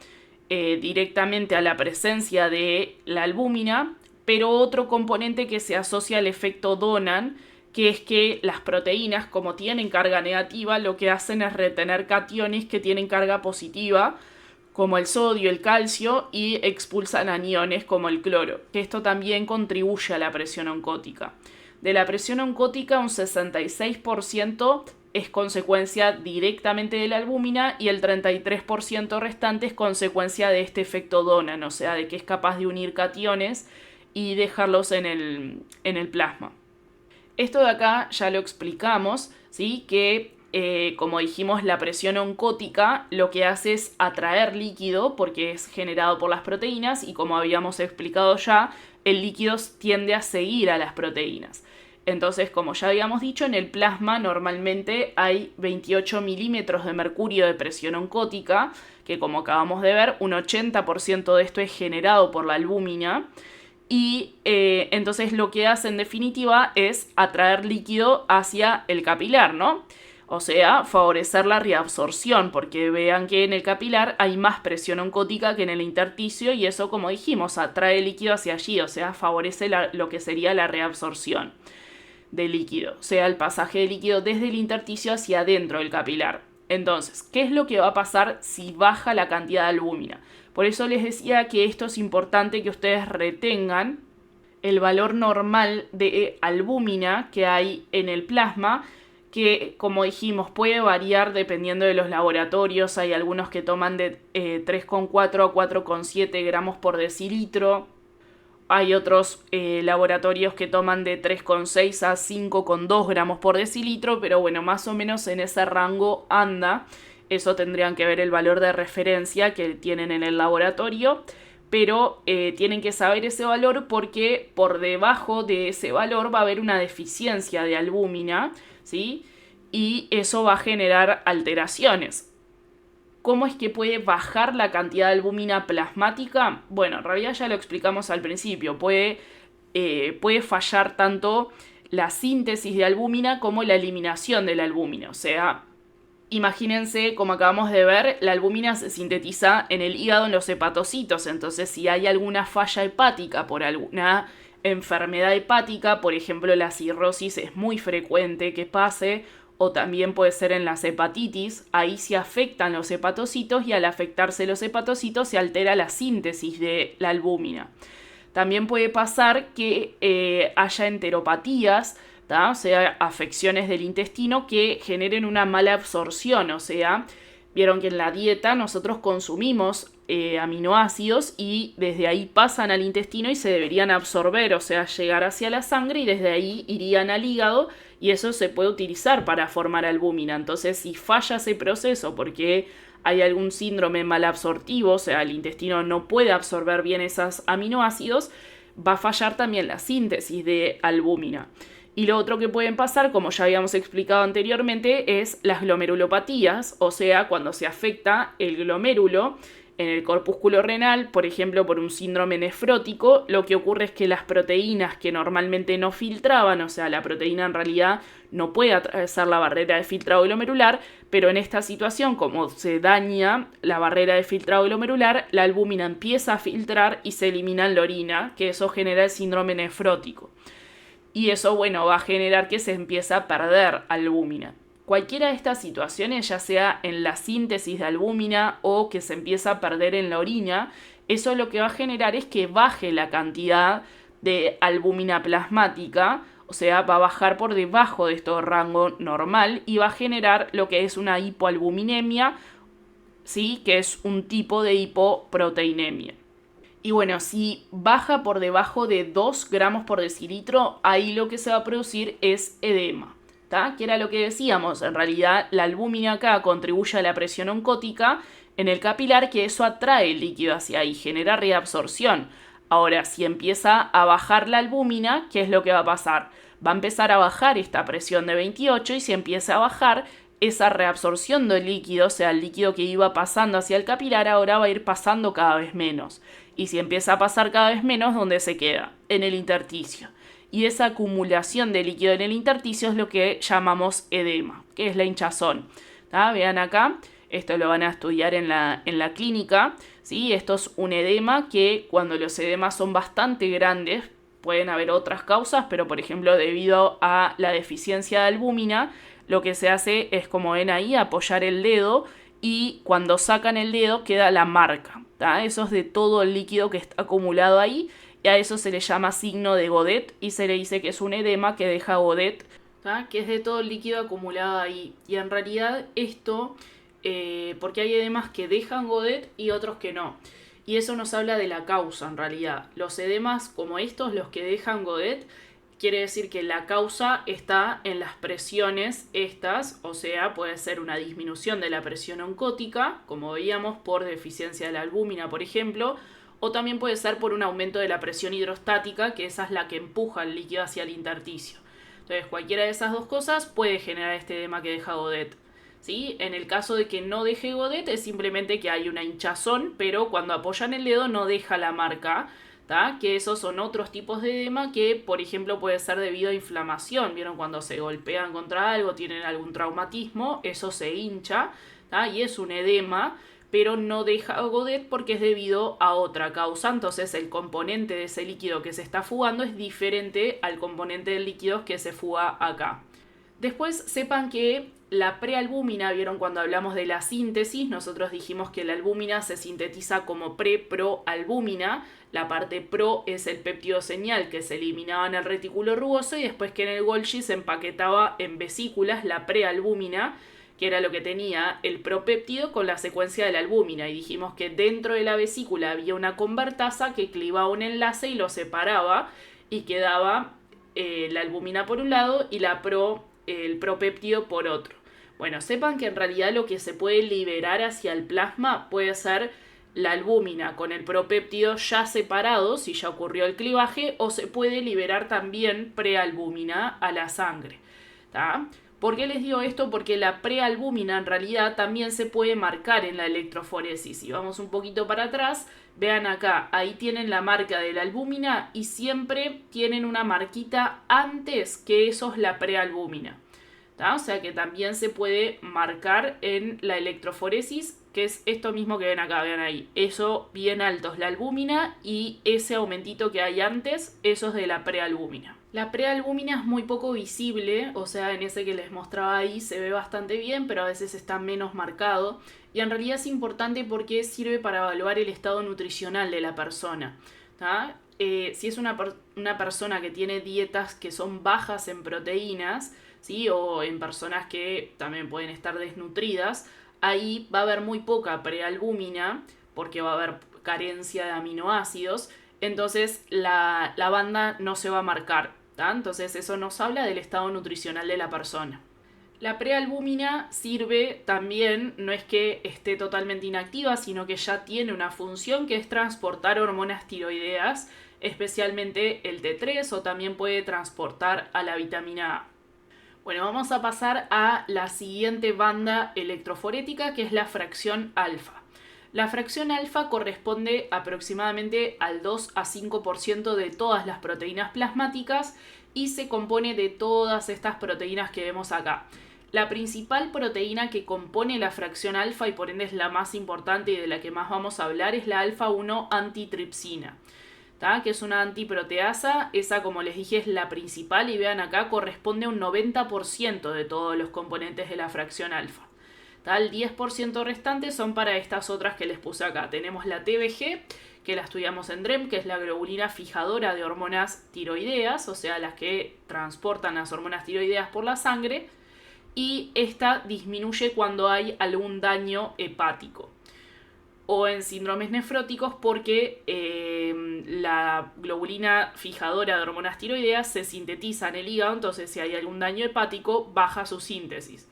directamente a la presencia de la albúmina, pero otro componente que se asocia al efecto Donan, que es que las proteínas, como tienen carga negativa, lo que hacen es retener cationes que tienen carga positiva, como el sodio, el calcio, y expulsan aniones como el cloro, que esto también contribuye a la presión oncótica. De la presión oncótica, un 66% es consecuencia directamente de la albúmina y el 33% restante es consecuencia de este efecto Donan, o sea, de que es capaz de unir cationes y dejarlos en el plasma. Esto de acá ya lo explicamos, ¿sí? Que como dijimos, la presión oncótica lo que hace es atraer líquido porque es generado por las proteínas y como habíamos explicado ya, el líquido tiende a seguir a las proteínas. Entonces, como ya habíamos dicho, en el plasma normalmente hay 28 milímetros de mercurio de presión oncótica, que como acabamos de ver, un 80% de esto es generado por la albúmina. Y entonces lo que hace en definitiva es atraer líquido hacia el capilar, ¿no? O sea, favorecer la reabsorción, porque vean que en el capilar hay más presión oncótica que en el intersticio y eso, como dijimos, atrae líquido hacia allí, o sea, favorece lo que sería la reabsorción de líquido, o sea, el pasaje de líquido desde el intersticio hacia adentro del capilar. Entonces, ¿qué es lo que va a pasar si baja la cantidad de albúmina? Por eso les decía que esto es importante que ustedes retengan el valor normal de albúmina que hay en el plasma, que como dijimos puede variar dependiendo de los laboratorios. Hay algunos que toman de 3,4 a 4,7 gramos por decilitro. Hay otros laboratorios que toman de 3,6 a 5,2 gramos por decilitro, pero bueno, más o menos en ese rango anda. Eso tendrían que ver el valor de referencia que tienen en el laboratorio, pero tienen que saber ese valor porque por debajo de ese valor va a haber una deficiencia de albúmina, ¿sí? Y eso va a generar alteraciones. ¿Cómo es que puede bajar la cantidad de albúmina plasmática? Bueno, en realidad ya lo explicamos al principio. Puede fallar tanto la síntesis de albúmina como la eliminación de la albúmina. O sea, imagínense, como acabamos de ver, la albúmina se sintetiza en el hígado, en los hepatocitos. Entonces, si hay alguna falla hepática por alguna enfermedad hepática, por ejemplo, la cirrosis es muy frecuente que pase, o también puede ser en las hepatitis, ahí se afectan los hepatocitos y al afectarse los hepatocitos se altera la síntesis de la albúmina. También puede pasar que haya enteropatías, ¿tá? O sea, afecciones del intestino que generen una mala absorción, o sea, vieron que en la dieta nosotros consumimos aminoácidos y desde ahí pasan al intestino y se deberían absorber, o sea, llegar hacia la sangre y desde ahí irían al hígado y eso se puede utilizar para formar albúmina. Entonces, si falla ese proceso porque hay algún síndrome malabsortivo, o sea, el intestino no puede absorber bien esos aminoácidos, va a fallar también la síntesis de albúmina. Y lo otro que pueden pasar, como ya habíamos explicado anteriormente, es las glomerulopatías, o sea, cuando se afecta el glomérulo en el corpúsculo renal, por ejemplo, por un síndrome nefrótico, lo que ocurre es que las proteínas que normalmente no filtraban, o sea, la proteína en realidad no puede atravesar la barrera de filtrado glomerular, pero en esta situación, como se daña la barrera de filtrado glomerular, la albúmina empieza a filtrar y se elimina en la orina, que eso genera el síndrome nefrótico. Y eso, bueno, va a generar que se empiece a perder albúmina. Cualquiera de estas situaciones, ya sea en la síntesis de albúmina o que se empieza a perder en la orina, eso lo que va a generar es que baje la cantidad de albúmina plasmática, o sea, va a bajar por debajo de este rango normal y va a generar lo que es una hipoalbuminemia, ¿sí? Que es un tipo de hipoproteinemia. Y bueno, si baja por debajo de 2 gramos por decilitro, ahí lo que se va a producir es edema, ¿tá? Que era lo que decíamos, en realidad la albúmina acá contribuye a la presión oncótica en el capilar, que eso atrae el líquido hacia ahí, genera reabsorción. Ahora, si empieza a bajar la albúmina, ¿qué es lo que va a pasar? Va a empezar a bajar esta presión de 28 y si empieza a bajar, esa reabsorción del líquido, o sea, el líquido que iba pasando hacia el capilar, ahora va a ir pasando cada vez menos. Y si empieza a pasar cada vez menos, ¿dónde se queda? En el intersticio. Y esa acumulación de líquido en el intersticio es lo que llamamos edema, que es la hinchazón. ¿Tá? Vean acá, esto lo van a estudiar en la clínica, ¿sí? Esto es un edema que cuando los edemas son bastante grandes, pueden haber otras causas, pero por ejemplo debido a la deficiencia de albúmina, lo que se hace es, como ven ahí, apoyar el dedo y cuando sacan el dedo queda la marca, ¿tá? Eso es de todo el líquido que está acumulado ahí y a eso se le llama signo de Godet y se le dice que es un edema que deja Godet, ¿tá? Que es de todo el líquido acumulado ahí. Y en realidad esto, porque hay edemas que dejan Godet y otros que no. Y eso nos habla de la causa en realidad. Los edemas como estos, los que dejan Godet, quiere decir que la causa está en las presiones estas, o sea, puede ser una disminución de la presión oncótica, como veíamos, por deficiencia de la albúmina, por ejemplo, o también puede ser por un aumento de la presión hidrostática, que esa es la que empuja el líquido hacia el intersticio. Entonces, cualquiera de esas dos cosas puede generar este edema que deja Godet. ¿Sí? En el caso de que no deje Godet es simplemente que hay una hinchazón, pero cuando apoyan el dedo no deja la marca, ¿tá? Que esos son otros tipos de edema que, por ejemplo, puede ser debido a inflamación. ¿Vieron? Cuando se golpean contra algo, tienen algún traumatismo, eso se hincha, ¿tá? Y es un edema, pero no deja Godet porque es debido a otra causa. Entonces el componente de ese líquido que se está fugando es diferente al componente del líquido que se fuga acá. Después sepan que la prealbúmina, vieron cuando hablamos de la síntesis, nosotros dijimos que la albúmina se sintetiza como proalbúmina. La parte pro es el péptido señal que se eliminaba en el retículo rugoso y después que en el Golgi se empaquetaba en vesículas la prealbúmina, que era lo que tenía el propéptido con la secuencia de la albúmina. Y dijimos que dentro de la vesícula había una convertasa que clivaba un enlace y lo separaba y quedaba la albúmina por un lado y el propéptido por otro. Bueno, sepan que en realidad lo que se puede liberar hacia el plasma puede ser la albúmina con el propéptido ya separado, si ya ocurrió el clivaje, o se puede liberar también prealbúmina a la sangre. ¿Tá? ¿Por qué les digo esto? Porque la prealbúmina en realidad también se puede marcar en la electroforesis. Si vamos un poquito para atrás, vean acá, ahí tienen la marca de la albúmina y siempre tienen una marquita antes que eso es la prealbúmina. ¿Tá? O sea que también se puede marcar en la electroforesis, que es esto mismo que ven acá, vean ahí. Eso bien alto es la albúmina y ese aumentito que hay antes, eso es de la prealbúmina. La prealbúmina es muy poco visible, o sea, en ese que les mostraba ahí se ve bastante bien, pero a veces está menos marcado. Y en realidad es importante porque sirve para evaluar el estado nutricional de la persona. ¿Tá? Si es una persona que tiene dietas que son bajas en proteínas, ¿sí? O en personas que también pueden estar desnutridas, ahí va a haber muy poca prealbúmina porque va a haber carencia de aminoácidos, entonces la banda no se va a marcar, ¿tá? Entonces eso nos habla del estado nutricional de la persona. La prealbúmina sirve también, no es que esté totalmente inactiva, sino que ya tiene una función que es transportar hormonas tiroideas, especialmente el T3, o también puede transportar a la vitamina A. Bueno, vamos a pasar a la siguiente banda electroforética, que es la fracción alfa. La fracción alfa corresponde aproximadamente al 2 a 5% de todas las proteínas plasmáticas y se compone de todas estas proteínas que vemos acá. La principal proteína que compone la fracción alfa y por ende es la más importante y de la que más vamos a hablar es la alfa-1 antitripsina, ¿tá? Que es una antiproteasa. Esa, como les dije, es la principal y vean acá corresponde a un 90% de todos los componentes de la fracción alfa. ¿Tá? El 10% restante son para estas otras que les puse acá. Tenemos la TBG, que la estudiamos en DREM, que es la globulina fijadora de hormonas tiroideas, o sea, las que transportan las hormonas tiroideas por la sangre, y esta disminuye cuando hay algún daño hepático o en síndromes nefróticos porque la globulina fijadora de hormonas tiroideas se sintetiza en el hígado, entonces si hay algún daño hepático baja su síntesis.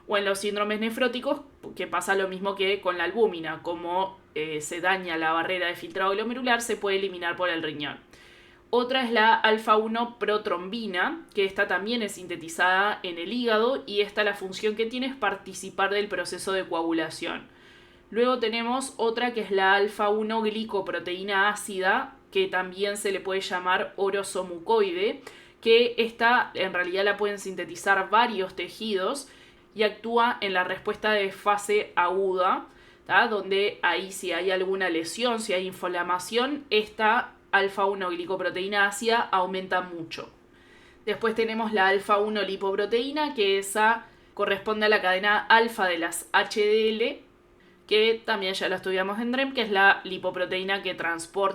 O en los síndromes nefróticos, que pasa lo mismo que con la albúmina, como se daña la barrera de filtrado glomerular, se puede eliminar por el riñón. Otra es la alfa-1 protrombina, que esta también es sintetizada en el hígado y esta la función que tiene es participar del proceso de coagulación. Luego tenemos otra que es la alfa-1 glicoproteína ácida, que también se le puede llamar orosomucoide, que esta en realidad la pueden sintetizar varios tejidos y actúa en la respuesta de fase aguda, ¿tá? Donde ahí si hay alguna lesión, si hay inflamación, esta alfa-1 glicoproteína ácida aumenta mucho. Después tenemos la alfa-1 lipoproteína, que esa corresponde a la cadena alfa de las HDL, que también ya la estudiamos en DREM, que es la lipoproteína que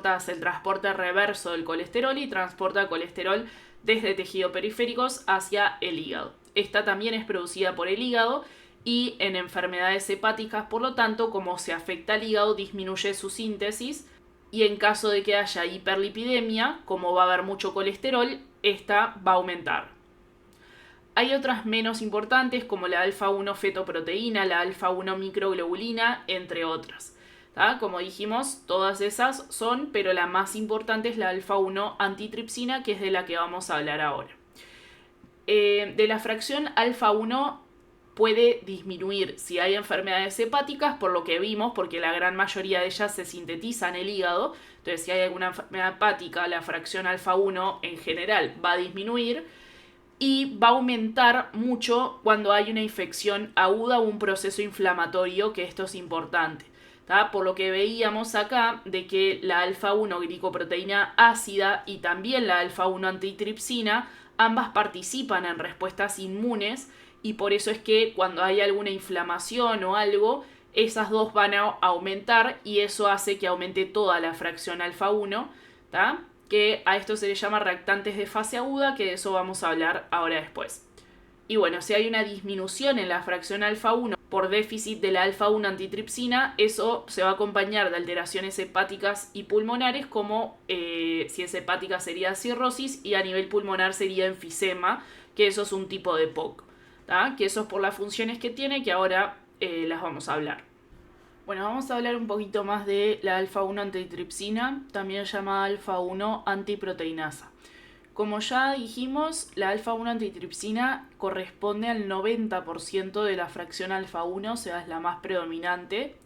hace el transporte reverso del colesterol y transporta colesterol desde tejidos periféricos hacia el hígado. Esta también es producida por el hígado y en enfermedades hepáticas, por lo tanto, como se afecta al hígado, disminuye su síntesis y en caso de que haya hiperlipidemia, como va a haber mucho colesterol, esta va a aumentar. Hay otras menos importantes como la alfa-1 fetoproteína, la alfa-1 microglobulina, entre otras. ¿tá? Como dijimos, todas esas son, pero la más importante es la alfa-1 antitripsina, que es de la que vamos a hablar ahora. De la fracción alfa-1 puede disminuir si hay enfermedades hepáticas, por lo que vimos, porque la gran mayoría de ellas se sintetiza en el hígado. Entonces, si hay alguna enfermedad hepática, la fracción alfa-1 en general va a disminuir y va a aumentar mucho cuando hay una infección aguda o un proceso inflamatorio, que esto es importante. ¿Tá? Por lo que veíamos acá de que la alfa-1 glicoproteína ácida y también la alfa-1 antitripsina ambas participan en respuestas inmunes y por eso es que cuando hay alguna inflamación o algo, esas dos van a aumentar y eso hace que aumente toda la fracción alfa-1, ¿tá? Que a esto se le llama reactantes de fase aguda, que de eso vamos a hablar ahora después. Y bueno, si hay una disminución en la fracción alfa-1 por déficit de la alfa-1 antitripsina, eso se va a acompañar de alteraciones hepáticas y pulmonares, como si es hepática sería cirrosis y a nivel pulmonar sería enfisema, que eso es un tipo de POC, ¿tá? Que eso es por las funciones que tiene, que ahora las vamos a hablar. Bueno, vamos a hablar un poquito más de la alfa-1 antitripsina, también llamada alfa-1 antiproteinasa. Como ya dijimos, la alfa-1 antitripsina corresponde al 90% de la fracción alfa-1, o sea, es la más predominante.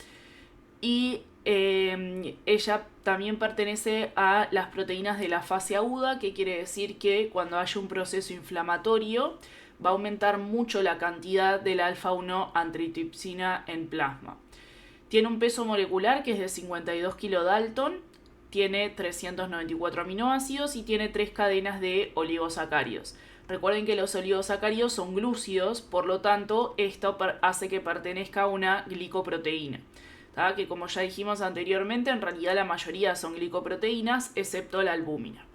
Y ella también pertenece a las proteínas de la fase aguda, que quiere decir que cuando haya un proceso inflamatorio va a aumentar mucho la cantidad de la alfa-1 antitripsina en plasma. Tiene un peso molecular que es de 52 kilodalton, tiene 394 aminoácidos y tiene 3 cadenas de oligosacáridos. Recuerden que los oligosacáridos son glúcidos, por lo tanto esto hace que pertenezca a una glicoproteína, ¿tá? Que como ya dijimos anteriormente, en realidad la mayoría son glicoproteínas, excepto la albúmina.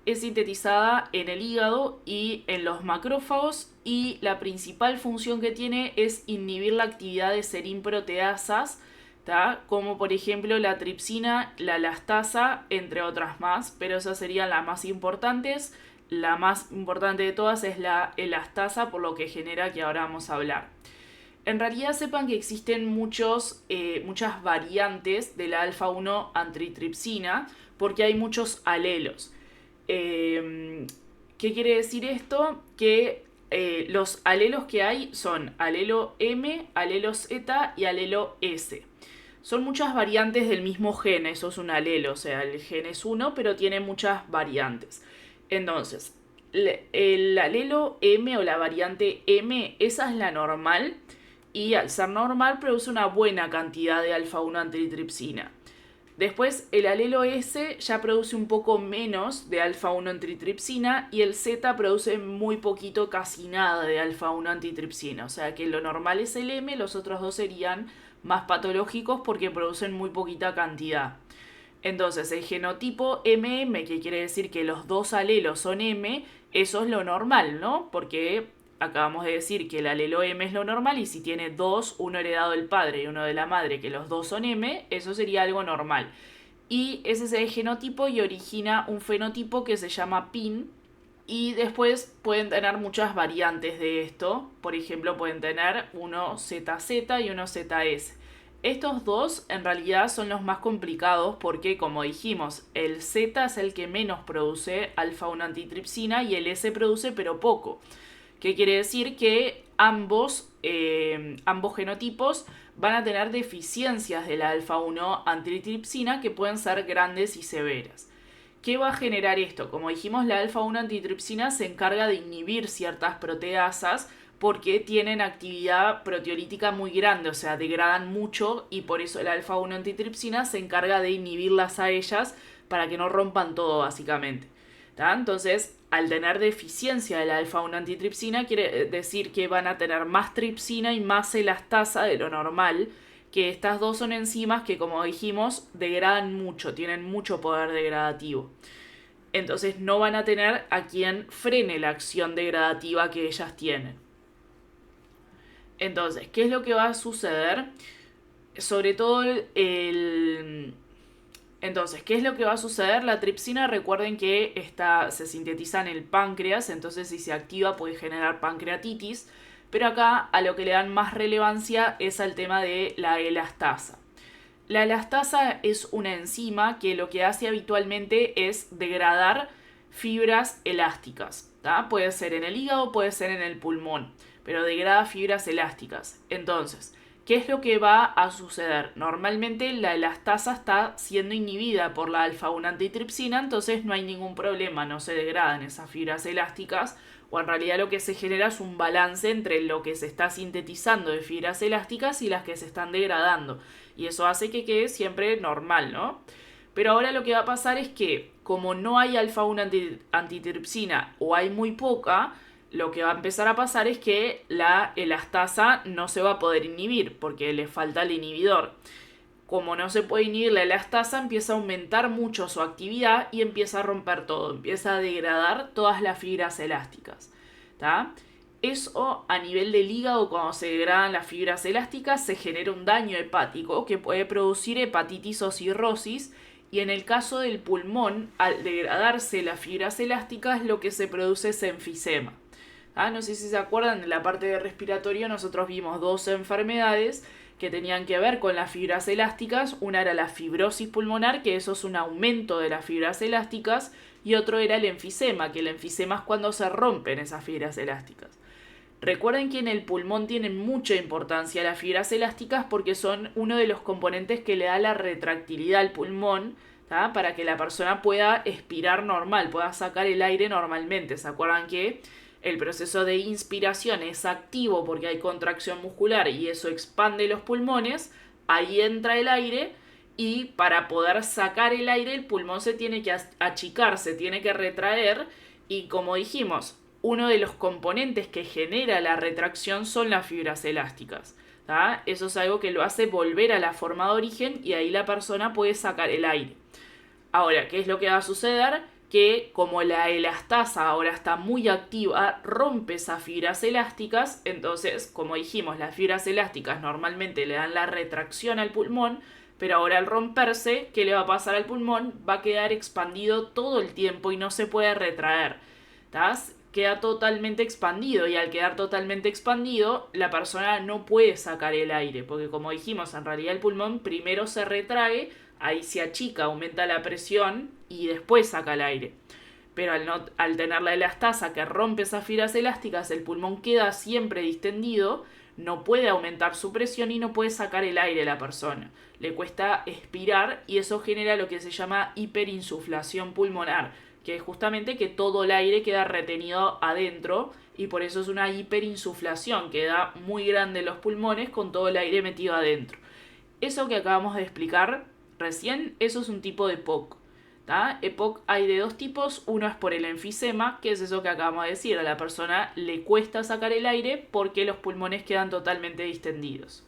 Es sintetizada en el hígado y en los macrófagos y la principal función que tiene es inhibir la actividad de serin-proteasas, ¿tá? Como por ejemplo la tripsina, la elastasa, entre otras más, pero esas serían las más importantes. La más importante de todas es la elastasa, por lo que genera que ahora vamos a hablar. En realidad sepan que existen muchas variantes de la alfa-1 antitripsina porque hay muchos alelos. ¿Qué quiere decir esto? Que los alelos que hay son alelo M, alelo Z y alelo S. Son muchas variantes del mismo gen, eso es un alelo, o sea, el gen es uno, pero tiene muchas variantes. Entonces, el alelo M o la variante M, esa es la normal, y al ser normal produce una buena cantidad de alfa-1 antitripsina. Después el alelo S ya produce un poco menos de alfa-1 antitripsina y el Z produce muy poquito, casi nada de alfa-1 antitripsina. O sea que lo normal es el M, los otros dos serían más patológicos porque producen muy poquita cantidad. Entonces el genotipo MM, que quiere decir que los dos alelos son M, eso es lo normal, ¿no? Porque acabamos de decir que el alelo M es lo normal y si tiene dos, uno heredado del padre y uno de la madre, que los dos son M, eso sería algo normal. Y ese es el genotipo y origina un fenotipo que se llama PIN. Y después pueden tener muchas variantes de esto. Por ejemplo, pueden tener uno ZZ y uno ZS. Estos dos en realidad son los más complicados porque, como dijimos, el Z es el que menos produce alfa-1 antitripsina y el S produce pero poco. ¿Qué quiere decir? Que ambos genotipos van a tener deficiencias de la alfa-1 antitripsina que pueden ser grandes y severas. ¿Qué va a generar esto? Como dijimos, la alfa-1 antitripsina se encarga de inhibir ciertas proteasas porque tienen actividad proteolítica muy grande, o sea, degradan mucho y por eso la alfa-1 antitripsina se encarga de inhibirlas a ellas para que no rompan todo, básicamente. ¿Tá? Entonces, al tener deficiencia de la alfa-1 antitripsina, quiere decir que van a tener más tripsina y más elastasa de lo normal, que estas dos son enzimas que, como dijimos, degradan mucho, tienen mucho poder degradativo. Entonces no van a tener a quien frene la acción degradativa que ellas tienen. Entonces, ¿qué es lo que va a suceder? Sobre todo Entonces, ¿qué es lo que va a suceder? La tripsina, recuerden que se sintetiza en el páncreas, entonces si se activa puede generar pancreatitis, pero acá a lo que le dan más relevancia es al tema de la elastasa. La elastasa es una enzima que lo que hace habitualmente es degradar fibras elásticas, ¿tá? Puede ser en el hígado, puede ser en el pulmón, pero degrada fibras elásticas. Entonces, ¿qué es lo que va a suceder? Normalmente la elastasa está siendo inhibida por la alfa-1 antitripsina, entonces no hay ningún problema, no se degradan esas fibras elásticas, o en realidad lo que se genera es un balance entre lo que se está sintetizando de fibras elásticas y las que se están degradando. Y eso hace que quede siempre normal, ¿no? Pero ahora lo que va a pasar es que, como no hay alfa-1 antitripsina o hay muy poca, lo que va a empezar a pasar es que la elastasa no se va a poder inhibir porque le falta el inhibidor. Como no se puede inhibir la elastasa, empieza a aumentar mucho su actividad y empieza a romper todo, empieza a degradar todas las fibras elásticas, ¿tá? Eso a nivel del hígado, cuando se degradan las fibras elásticas, se genera un daño hepático que puede producir hepatitis o cirrosis. Y en el caso del pulmón, al degradarse las fibras elásticas, lo que se produce es enfisema. No sé si se acuerdan, en la parte de respiratorio nosotros vimos dos enfermedades que tenían que ver con las fibras elásticas. Una era la fibrosis pulmonar, que eso es un aumento de las fibras elásticas, y otro era el enfisema, que el enfisema es cuando se rompen esas fibras elásticas. Recuerden que en el pulmón tienen mucha importancia las fibras elásticas porque son uno de los componentes que le da la retractilidad al pulmón, ¿tá? Para que la persona pueda expirar normal, pueda sacar el aire normalmente. ¿Se acuerdan que el proceso de inspiración es activo porque hay contracción muscular y eso expande los pulmones? Ahí entra el aire y para poder sacar el aire el pulmón se tiene que achicar, se tiene que retraer y, como dijimos, uno de los componentes que genera la retracción son las fibras elásticas, ¿tá? Eso es algo que lo hace volver a la forma de origen y ahí la persona puede sacar el aire. Ahora, ¿qué es lo que va a suceder? Que como la elastasa ahora está muy activa, rompe esas fibras elásticas. Entonces, como dijimos, las fibras elásticas normalmente le dan la retracción al pulmón, pero ahora al romperse, ¿qué le va a pasar al pulmón? Va a quedar expandido todo el tiempo y no se puede retraer, ¿tá? Queda totalmente expandido y al quedar totalmente expandido la persona no puede sacar el aire porque, como dijimos, en realidad el pulmón primero se retrae, ahí se achica, aumenta la presión y después saca el aire. Pero al tener la elastasa que rompe esas fibras elásticas, el pulmón queda siempre distendido, no puede aumentar su presión y no puede sacar el aire a la persona. Le cuesta expirar y eso genera lo que se llama hiperinsuflación pulmonar, que es justamente que todo el aire queda retenido adentro y por eso es una hiperinsuflación, queda muy grande los pulmones con todo el aire metido adentro. Eso que acabamos de explicar recién, eso es un tipo de EPOC, ¿tá? EPOC hay de dos tipos, uno es por el enfisema, que es eso que acabamos de decir, a la persona le cuesta sacar el aire porque los pulmones quedan totalmente distendidos.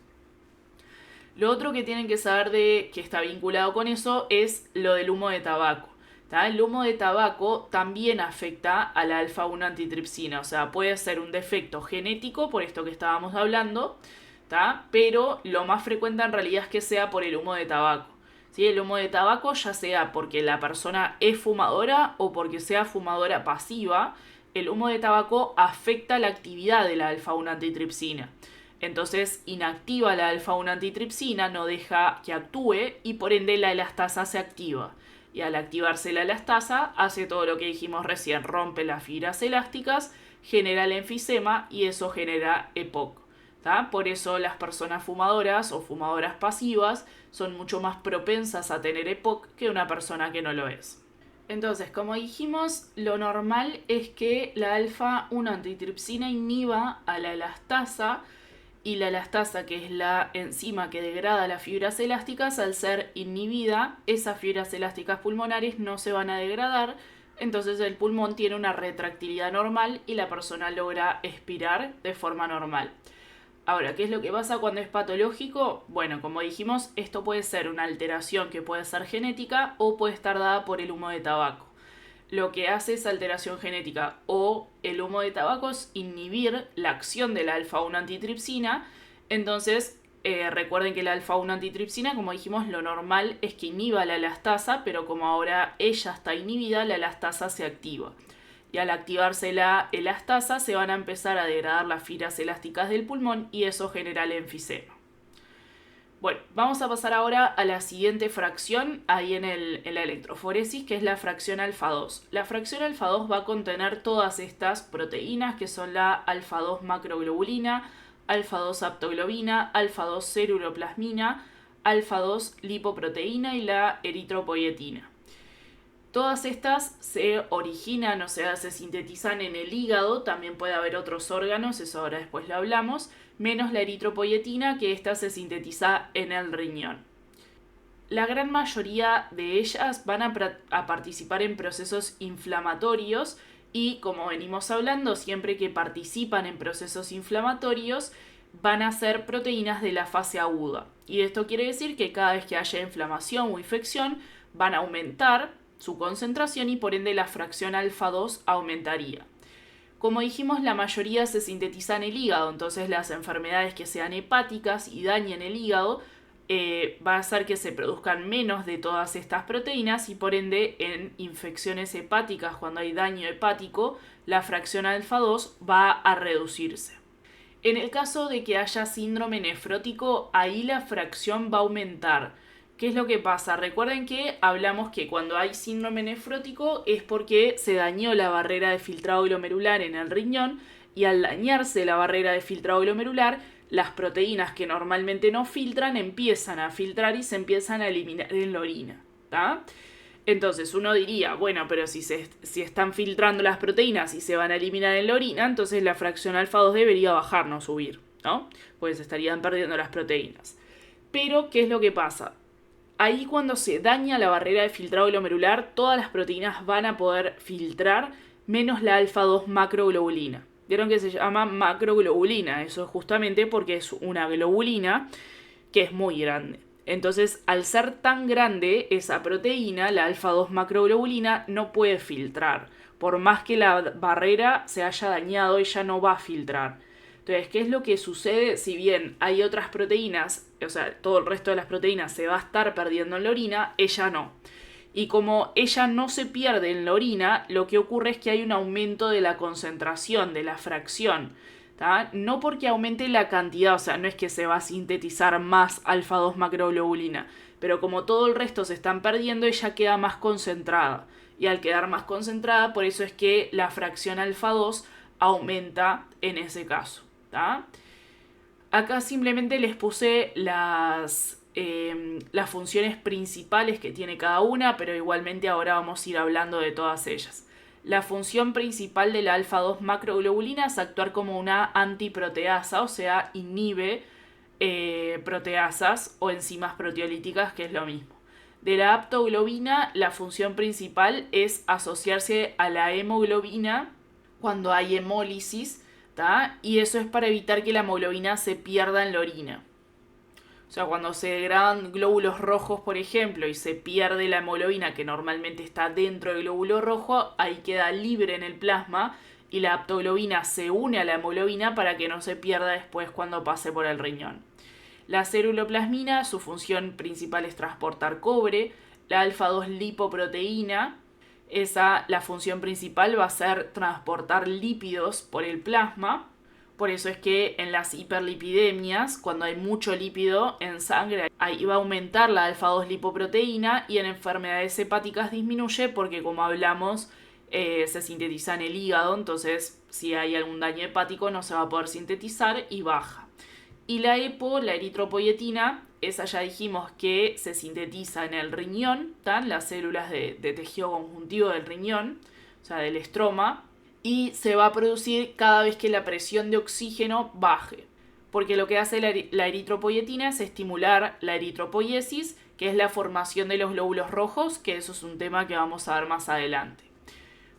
Lo otro que tienen que saber que está vinculado con eso es lo del humo de tabaco. El humo de tabaco también afecta a la alfa-1 antitripsina, o sea, puede ser un defecto genético, por esto que estábamos hablando, ¿tá? Pero lo más frecuente en realidad es que sea por el humo de tabaco. ¿Sí? El humo de tabaco, ya sea porque la persona es fumadora o porque sea fumadora pasiva, el humo de tabaco afecta la actividad de la alfa-1 antitripsina. Entonces inactiva la alfa-1 antitripsina, no deja que actúe y por ende la elastasa se activa. Y al activarse la elastasa, hace todo lo que dijimos recién, rompe las fibras elásticas, genera el enfisema y eso genera EPOC. ¿Tá? Por eso las personas fumadoras o fumadoras pasivas son mucho más propensas a tener EPOC que una persona que no lo es. Entonces, como dijimos, lo normal es que la alfa-1 antitripsina inhiba a la elastasa, y la elastasa, que es la enzima que degrada las fibras elásticas, al ser inhibida, esas fibras elásticas pulmonares no se van a degradar, entonces el pulmón tiene una retractilidad normal y la persona logra expirar de forma normal. Ahora, ¿qué es lo que pasa cuando es patológico? Bueno, como dijimos, esto puede ser una alteración que puede ser genética o puede estar dada por el humo de tabaco. Lo que hace esa alteración genética o el humo de tabaco es inhibir la acción de la alfa-1 antitripsina. Entonces, recuerden que la alfa-1 antitripsina, como dijimos, lo normal es que inhiba la elastasa, pero como ahora ella está inhibida, la elastasa se activa. Y al activarse la elastasa, se van a empezar a degradar las fibras elásticas del pulmón y eso genera el enfisema. Bueno, vamos a pasar ahora a la siguiente fracción ahí en la electroforesis, que es la fracción alfa 2. La fracción alfa 2 va a contener todas estas proteínas, que son la alfa 2 macroglobulina, alfa 2 aptoglobina, alfa 2 ceruloplasmina, alfa 2 lipoproteína y la eritropoyetina. Todas estas se originan, o sea, se sintetizan en el hígado, también puede haber otros órganos, eso ahora después lo hablamos, menos la eritropoyetina, que esta se sintetiza en el riñón. La gran mayoría de ellas van a participar en procesos inflamatorios y, como venimos hablando, siempre que participan en procesos inflamatorios van a ser proteínas de la fase aguda. Y esto quiere decir que cada vez que haya inflamación o infección van a aumentar su concentración y por ende la fracción alfa 2 aumentaría. Como dijimos, la mayoría se sintetiza en el hígado, entonces las enfermedades que sean hepáticas y dañen el hígado va a hacer que se produzcan menos de todas estas proteínas y por ende en infecciones hepáticas, cuando hay daño hepático, la fracción alfa 2 va a reducirse. En el caso de que haya síndrome nefrótico, ahí la fracción va a aumentar. ¿Qué es lo que pasa? Recuerden que hablamos que cuando hay síndrome nefrótico es porque se dañó la barrera de filtrado glomerular en el riñón y al dañarse la barrera de filtrado glomerular, las proteínas que normalmente no filtran empiezan a filtrar y se empiezan a eliminar en la orina. ¿Tá? Entonces uno diría, bueno, pero si están filtrando las proteínas y se van a eliminar en la orina, entonces la fracción alfa 2 debería bajar, no subir, ¿no? Pues se estarían perdiendo las proteínas. Pero, ¿qué es lo que pasa? Ahí cuando se daña la barrera de filtrado glomerular, todas las proteínas van a poder filtrar, menos la alfa 2 macroglobulina. Vieron que se llama macroglobulina, eso es justamente porque es una globulina que es muy grande. Entonces, al ser tan grande, esa proteína, la alfa 2 macroglobulina, no puede filtrar. Por más que la barrera se haya dañado, ella no va a filtrar. Entonces, ¿qué es lo que sucede? Si bien hay otras proteínas, o sea, todo el resto de las proteínas se va a estar perdiendo en la orina, ella no. Y como ella no se pierde en la orina, lo que ocurre es que hay un aumento de la concentración, de la fracción. ¿Tá? No porque aumente la cantidad, o sea, no es que se va a sintetizar más alfa 2 macroglobulina, pero como todo el resto se están perdiendo, ella queda más concentrada. Y al quedar más concentrada, por eso es que la fracción alfa 2 aumenta en ese caso. ¿Tá? Acá simplemente les puse las funciones principales que tiene cada una, pero igualmente ahora vamos a ir hablando de todas ellas. La función principal de la alfa 2 macroglobulina es actuar como una antiproteasa, o sea, inhibe proteasas o enzimas proteolíticas, que es lo mismo. De la aptoglobina, la función principal es asociarse a la hemoglobina cuando hay hemólisis, ¿tá? Y eso es para evitar que la hemoglobina se pierda en la orina. O sea, cuando se degradan glóbulos rojos, por ejemplo, y se pierde la hemoglobina que normalmente está dentro del glóbulo rojo, ahí queda libre en el plasma y la aptoglobina se une a la hemoglobina para que no se pierda después cuando pase por el riñón. La ceruloplasmina, su función principal es transportar cobre. La alfa 2 lipoproteína, la función principal va a ser transportar lípidos por el plasma. Por eso es que en las hiperlipidemias, cuando hay mucho lípido en sangre, ahí va a aumentar la alfa 2 lipoproteína y en enfermedades hepáticas disminuye porque, como hablamos, se sintetiza en el hígado, entonces si hay algún daño hepático no se va a poder sintetizar y baja. Y la la eritropoyetina, esa ya dijimos que se sintetiza en el riñón, ¿tá? Las células de tejido conjuntivo del riñón, o sea, del estroma, y se va a producir cada vez que la presión de oxígeno baje. Porque lo que hace la eritropoyetina es estimular la eritropoiesis, que es la formación de los glóbulos rojos, que eso es un tema que vamos a ver más adelante.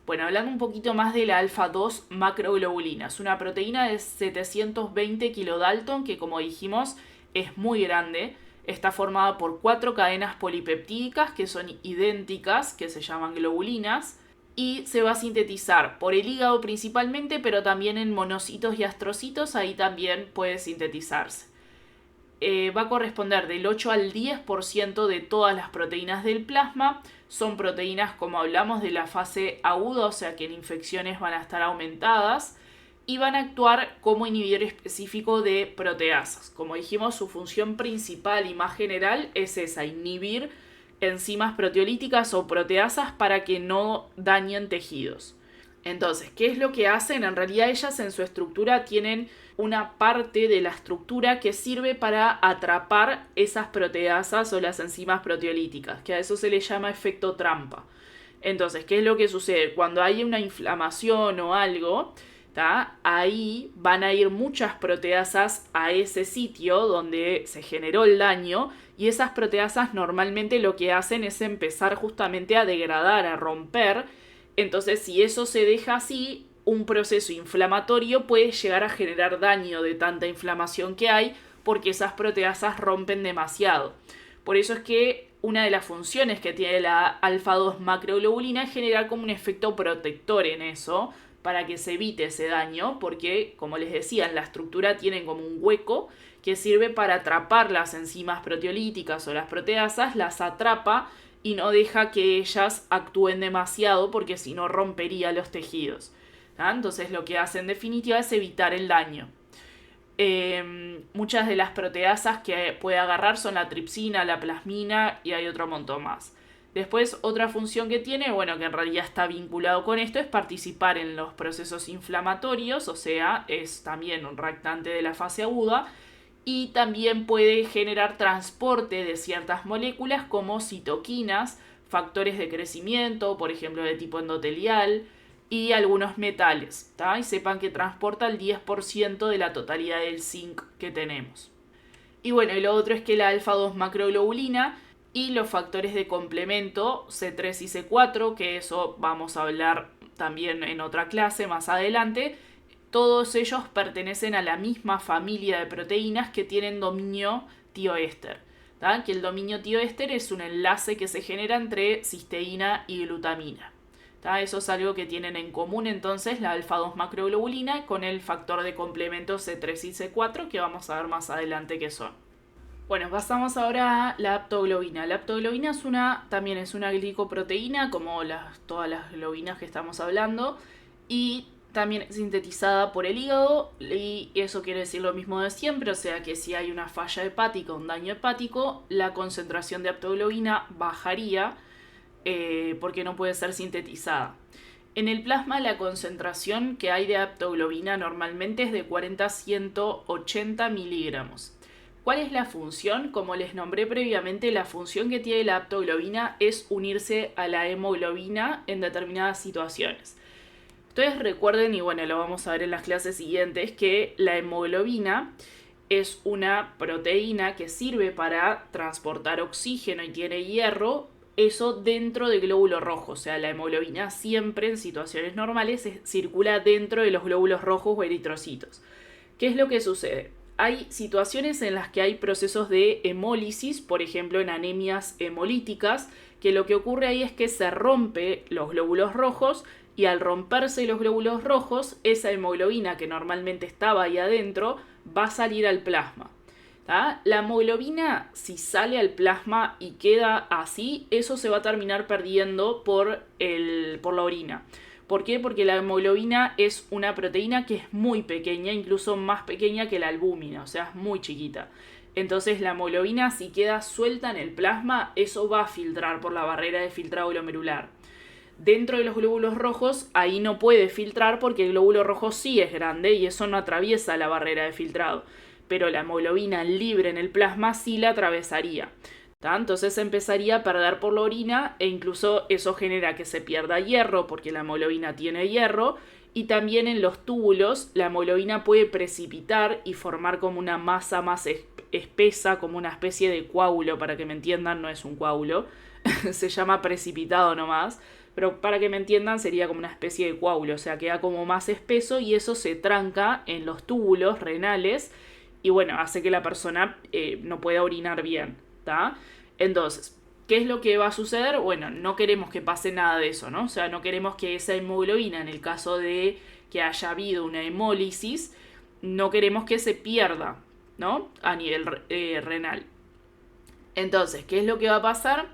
Bueno, hablando un poquito más de la alfa 2 macroglobulina, es una proteína de 720 kilodalton que, como dijimos, es muy grande. Está formada por 4 cadenas polipeptídicas que son idénticas, que se llaman globulinas, y se va a sintetizar por el hígado principalmente, pero también en monocitos y astrocitos, ahí también puede sintetizarse. Va a corresponder del 8 al 10% de todas las proteínas del plasma. Son proteínas, como hablamos, de la fase aguda, o sea que en infecciones van a estar aumentadas. y van a actuar como inhibidor específico de proteasas. Como dijimos, su función principal y más general es esa, inhibir enzimas proteolíticas o proteasas para que no dañen tejidos. Entonces, ¿qué es lo que hacen? En realidad ellas en su estructura tienen una parte de la estructura que sirve para atrapar esas proteasas o las enzimas proteolíticas, que a eso se le llama efecto trampa. Entonces, ¿qué es lo que sucede? Cuando hay una inflamación o algo, ¿tá? Ahí van a ir muchas proteasas a ese sitio donde se generó el daño, y esas proteasas normalmente lo que hacen es empezar justamente a degradar, a romper. Entonces, si eso se deja así, un proceso inflamatorio puede llegar a generar daño de tanta inflamación que hay, porque esas proteasas rompen demasiado. Por eso es que una de las funciones que tiene la alfa-2 macroglobulina es generar como un efecto protector en eso, para que se evite ese daño, porque, como les decía, en la estructura tienen como un hueco que sirve para atrapar las enzimas proteolíticas o las proteasas, las atrapa y no deja que ellas actúen demasiado, porque si no rompería los tejidos. ¿tá? Entonces lo que hace en definitiva es evitar el daño. Muchas de las proteasas que puede agarrar son la tripsina, la plasmina y hay otro montón más. Después, otra función que tiene, bueno, que en realidad está vinculado con esto, es participar en los procesos inflamatorios, o sea, es también un reactante de la fase aguda, y también puede generar transporte de ciertas moléculas como citoquinas, factores de crecimiento, por ejemplo, de tipo endotelial, y algunos metales, ¿tá? Y sepan que transporta el 10% de la totalidad del zinc que tenemos. Y bueno, y lo otro es que la alfa-2 macroglobulina y los factores de complemento C3 y C4, que eso vamos a hablar también en otra clase más adelante, todos ellos pertenecen a la misma familia de proteínas que tienen dominio tioéster. ¿tá? Que el dominio tioéster es un enlace que se genera entre cisteína y glutamina. ¿tá? Eso es algo que tienen en común entonces la alfa-2 macroglobulina con el factor de complemento C3 y C4, que vamos a ver más adelante qué son. Bueno, pasamos ahora a la aptoglobina. La aptoglobina también es una glicoproteína, como todas las globinas que estamos hablando, y también es sintetizada por el hígado, y eso quiere decir lo mismo de siempre, o sea que si hay una falla hepática, un daño hepático, la concentración de aptoglobina bajaría porque no puede ser sintetizada. En el plasma la concentración que hay de aptoglobina normalmente es de 40 a 180 miligramos. ¿Cuál es la función? Como les nombré previamente, la función que tiene la aptoglobina es unirse a la hemoglobina en determinadas situaciones. Entonces recuerden, y bueno, lo vamos a ver en las clases siguientes, que la hemoglobina es una proteína que sirve para transportar oxígeno y tiene hierro, eso dentro del glóbulo rojo. O sea, la hemoglobina siempre en situaciones normales circula dentro de los glóbulos rojos o eritrocitos. ¿Qué es lo que sucede? Hay situaciones en las que hay procesos de hemólisis, por ejemplo en anemias hemolíticas, que lo que ocurre ahí es que se rompe los glóbulos rojos, y al romperse los glóbulos rojos, esa hemoglobina que normalmente estaba ahí adentro va a salir al plasma. ¿tá? La hemoglobina, si sale al plasma y queda así, eso se va a terminar perdiendo por la orina. ¿Por qué? Porque la hemoglobina es una proteína que es muy pequeña, incluso más pequeña que la albúmina, o sea, es muy chiquita. Entonces la hemoglobina, si queda suelta en el plasma, eso va a filtrar por la barrera de filtrado glomerular. Dentro de los glóbulos rojos, ahí no puede filtrar porque el glóbulo rojo sí es grande y eso no atraviesa la barrera de filtrado. Pero la hemoglobina libre en el plasma sí la atravesaría. Entonces empezaría a perder por la orina e incluso eso genera que se pierda hierro porque la hemoglobina tiene hierro, y también en los túbulos la hemoglobina puede precipitar y formar como una masa más espesa, como una especie de coágulo. Para que me entiendan, no es un coágulo, se llama precipitado nomás, pero para que me entiendan sería como una especie de coágulo, o sea, queda como más espeso y eso se tranca en los túbulos renales y bueno, hace que la persona no pueda orinar bien. ¿tá? Entonces, ¿qué es lo que va a suceder? Bueno, no queremos que pase nada de eso, ¿no? O sea, no queremos que esa hemoglobina, en el caso de que haya habido una hemólisis, no queremos que se pierda, ¿no? A nivel renal. Entonces, ¿qué es lo que va a pasar?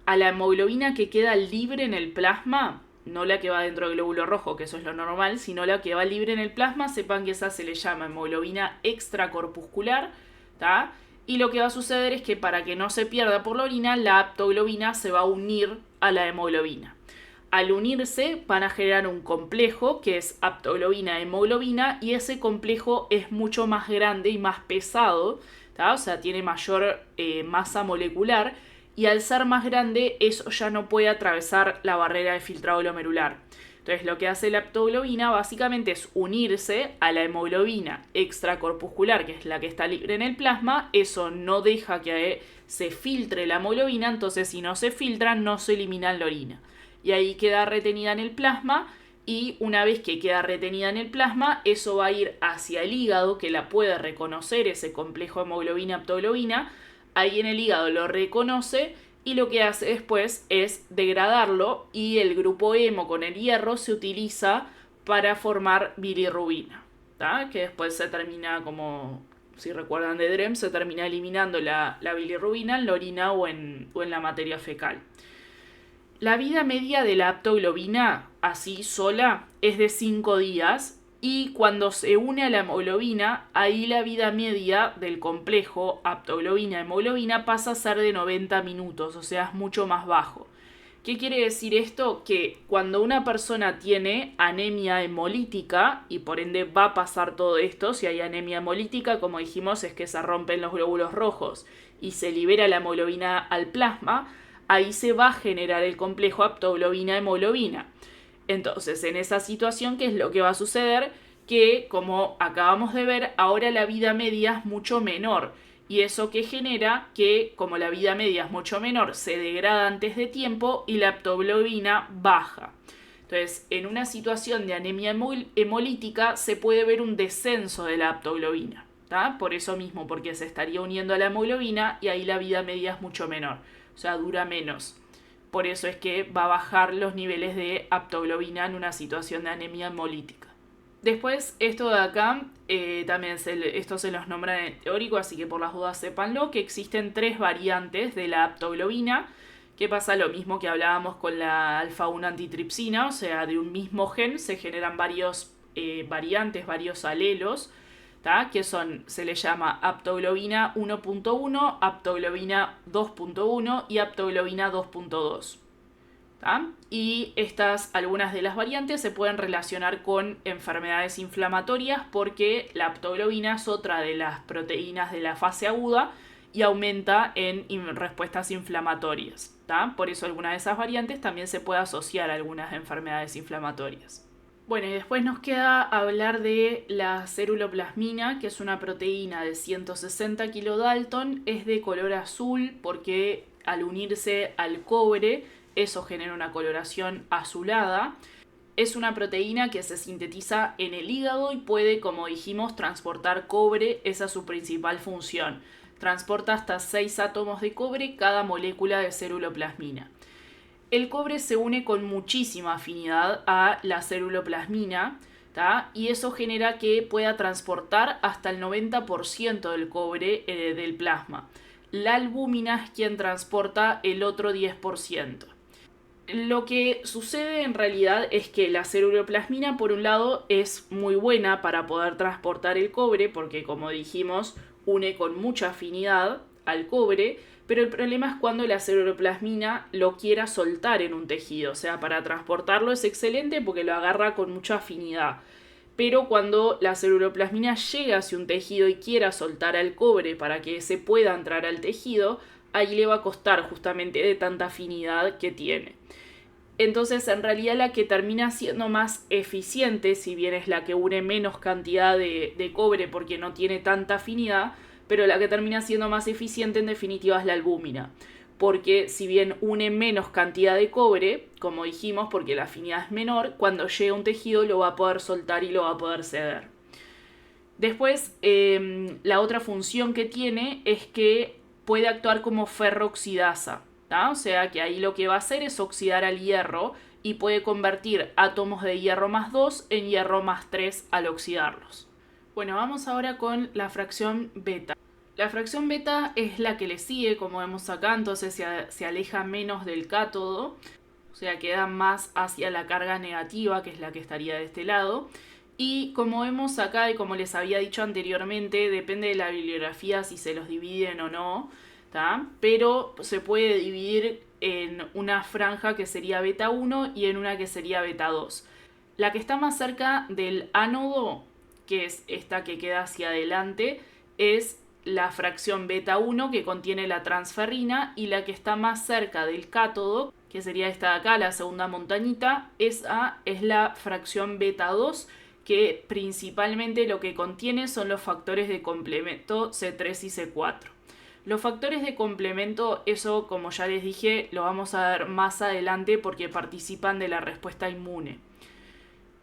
A la hemoglobina que queda libre en el plasma, no la que va dentro del glóbulo rojo, que eso es lo normal, sino la que va libre en el plasma, sepan que esa se le llama hemoglobina extracorpuscular, ¿tá? Y lo que va a suceder es que para que no se pierda por la orina, la aptoglobina se va a unir a la hemoglobina. Al unirse van a generar un complejo que es aptoglobina-hemoglobina y ese complejo es mucho más grande y más pesado, ¿tá? O sea, tiene mayor masa molecular y al ser más grande eso ya no puede atravesar la barrera de filtrado glomerular. Entonces lo que hace la aptoglobina básicamente es unirse a la hemoglobina extracorpuscular, que es la que está libre en el plasma. Eso no deja que se filtre la hemoglobina, entonces si no se filtra no se elimina en la orina. Y ahí queda retenida en el plasma y una vez que queda retenida en el plasma, eso va a ir hacia el hígado que la puede reconocer, ese complejo hemoglobina-aptoglobina. Ahí en el hígado lo reconoce y lo que hace después es degradarlo y el grupo hemo con el hierro se utiliza para formar bilirrubina, ¿tá? Que después se termina, como si recuerdan de DREAM, se termina eliminando la bilirrubina en la orina o en la materia fecal. La vida media de la aptoglobina, así sola, es de 5 días y cuando se une a la hemoglobina, ahí la vida media del complejo aptoglobina-hemoglobina pasa a ser de 90 minutos, o sea, es mucho más bajo. ¿Qué quiere decir esto? Que cuando una persona tiene anemia hemolítica, y por ende va a pasar todo esto, si hay anemia hemolítica, como dijimos, es que se rompen los glóbulos rojos y se libera la hemoglobina al plasma, ahí se va a generar el complejo aptoglobina-hemoglobina. Entonces, en esa situación, ¿qué es lo que va a suceder? Que, como acabamos de ver, ahora la vida media es mucho menor. Y eso que genera que, como la vida media es mucho menor, se degrada antes de tiempo y la aptoglobina baja. Entonces, en una situación de anemia hemolítica se puede ver un descenso de la aptoglobina, ¿tá? Por eso mismo, porque se estaría uniendo a la hemoglobina y ahí la vida media es mucho menor. O sea, dura menos. Por eso es que va a bajar los niveles de aptoglobina en una situación de anemia hemolítica. Después, esto de acá, también esto se los nombra en el teórico, así que por las dudas sépanlo, que existen 3 variantes de la aptoglobina, que pasa lo mismo que hablábamos con la alfa-1 antitripsina, o sea, de un mismo gen se generan varios variantes, varios alelos, ¿tá? Que se le llama aptoglobina 1.1, aptoglobina 2.1 y aptoglobina 2.2. Y algunas de las variantes se pueden relacionar con enfermedades inflamatorias porque la aptoglobina es otra de las proteínas de la fase aguda y aumenta en respuestas inflamatorias, ¿tá? Por eso alguna de esas variantes también se puede asociar a algunas enfermedades inflamatorias. Bueno, y después nos queda hablar de la ceruloplasmina, que es una proteína de 160 kilodalton, es de color azul porque al unirse al cobre eso genera una coloración azulada. Es una proteína que se sintetiza en el hígado y puede, como dijimos, transportar cobre. Esa es su principal función. Transporta hasta 6 átomos de cobre cada molécula de ceruloplasmina. El cobre se une con muchísima afinidad a la ceruloplasmina, ¿tá? Y eso genera que pueda transportar hasta el 90% del cobre del plasma. La albúmina es quien transporta el otro 10%. Lo que sucede en realidad es que la ceruloplasmina, por un lado, es muy buena para poder transportar el cobre, porque como dijimos, une con mucha afinidad al cobre, pero el problema es cuando la ceruloplasmina lo quiera soltar en un tejido. O sea, para transportarlo es excelente porque lo agarra con mucha afinidad. Pero cuando la ceruloplasmina llega hacia un tejido y quiera soltar al cobre para que se pueda entrar al tejido, ahí le va a costar justamente de tanta afinidad que tiene. Entonces, en realidad la que termina siendo más eficiente, si bien es la que une menos cantidad de cobre porque no tiene tanta afinidad, pero la que termina siendo más eficiente en definitiva es la albúmina. Porque si bien une menos cantidad de cobre, como dijimos, porque la afinidad es menor, cuando llega a un tejido lo va a poder soltar y lo va a poder ceder. Después, la otra función que tiene es que puede actuar como ferrooxidasa, ¿tá? O sea que ahí lo que va a hacer es oxidar al hierro y puede convertir átomos de hierro más 2 en hierro más 3 al oxidarlos. Bueno, vamos ahora con la fracción beta. La fracción beta es la que le sigue, como vemos acá, entonces se aleja menos del cátodo. o sea, queda más hacia la carga negativa, que es la que estaría de este lado. Y como vemos acá y como les había dicho anteriormente, depende de la bibliografía si se los dividen o no, ¿tá? Pero se puede dividir en una franja que sería beta 1 y en una que sería beta 2. La que está más cerca del ánodo, que es esta que queda hacia adelante, es la fracción beta 1 que contiene la transferrina, y la que está más cerca del cátodo, que sería esta de acá, la segunda montañita, esa es la fracción beta 2, que principalmente lo que contiene son los factores de complemento C3 y C4. Los factores de complemento, eso como ya les dije, lo vamos a ver más adelante porque participan de la respuesta inmune.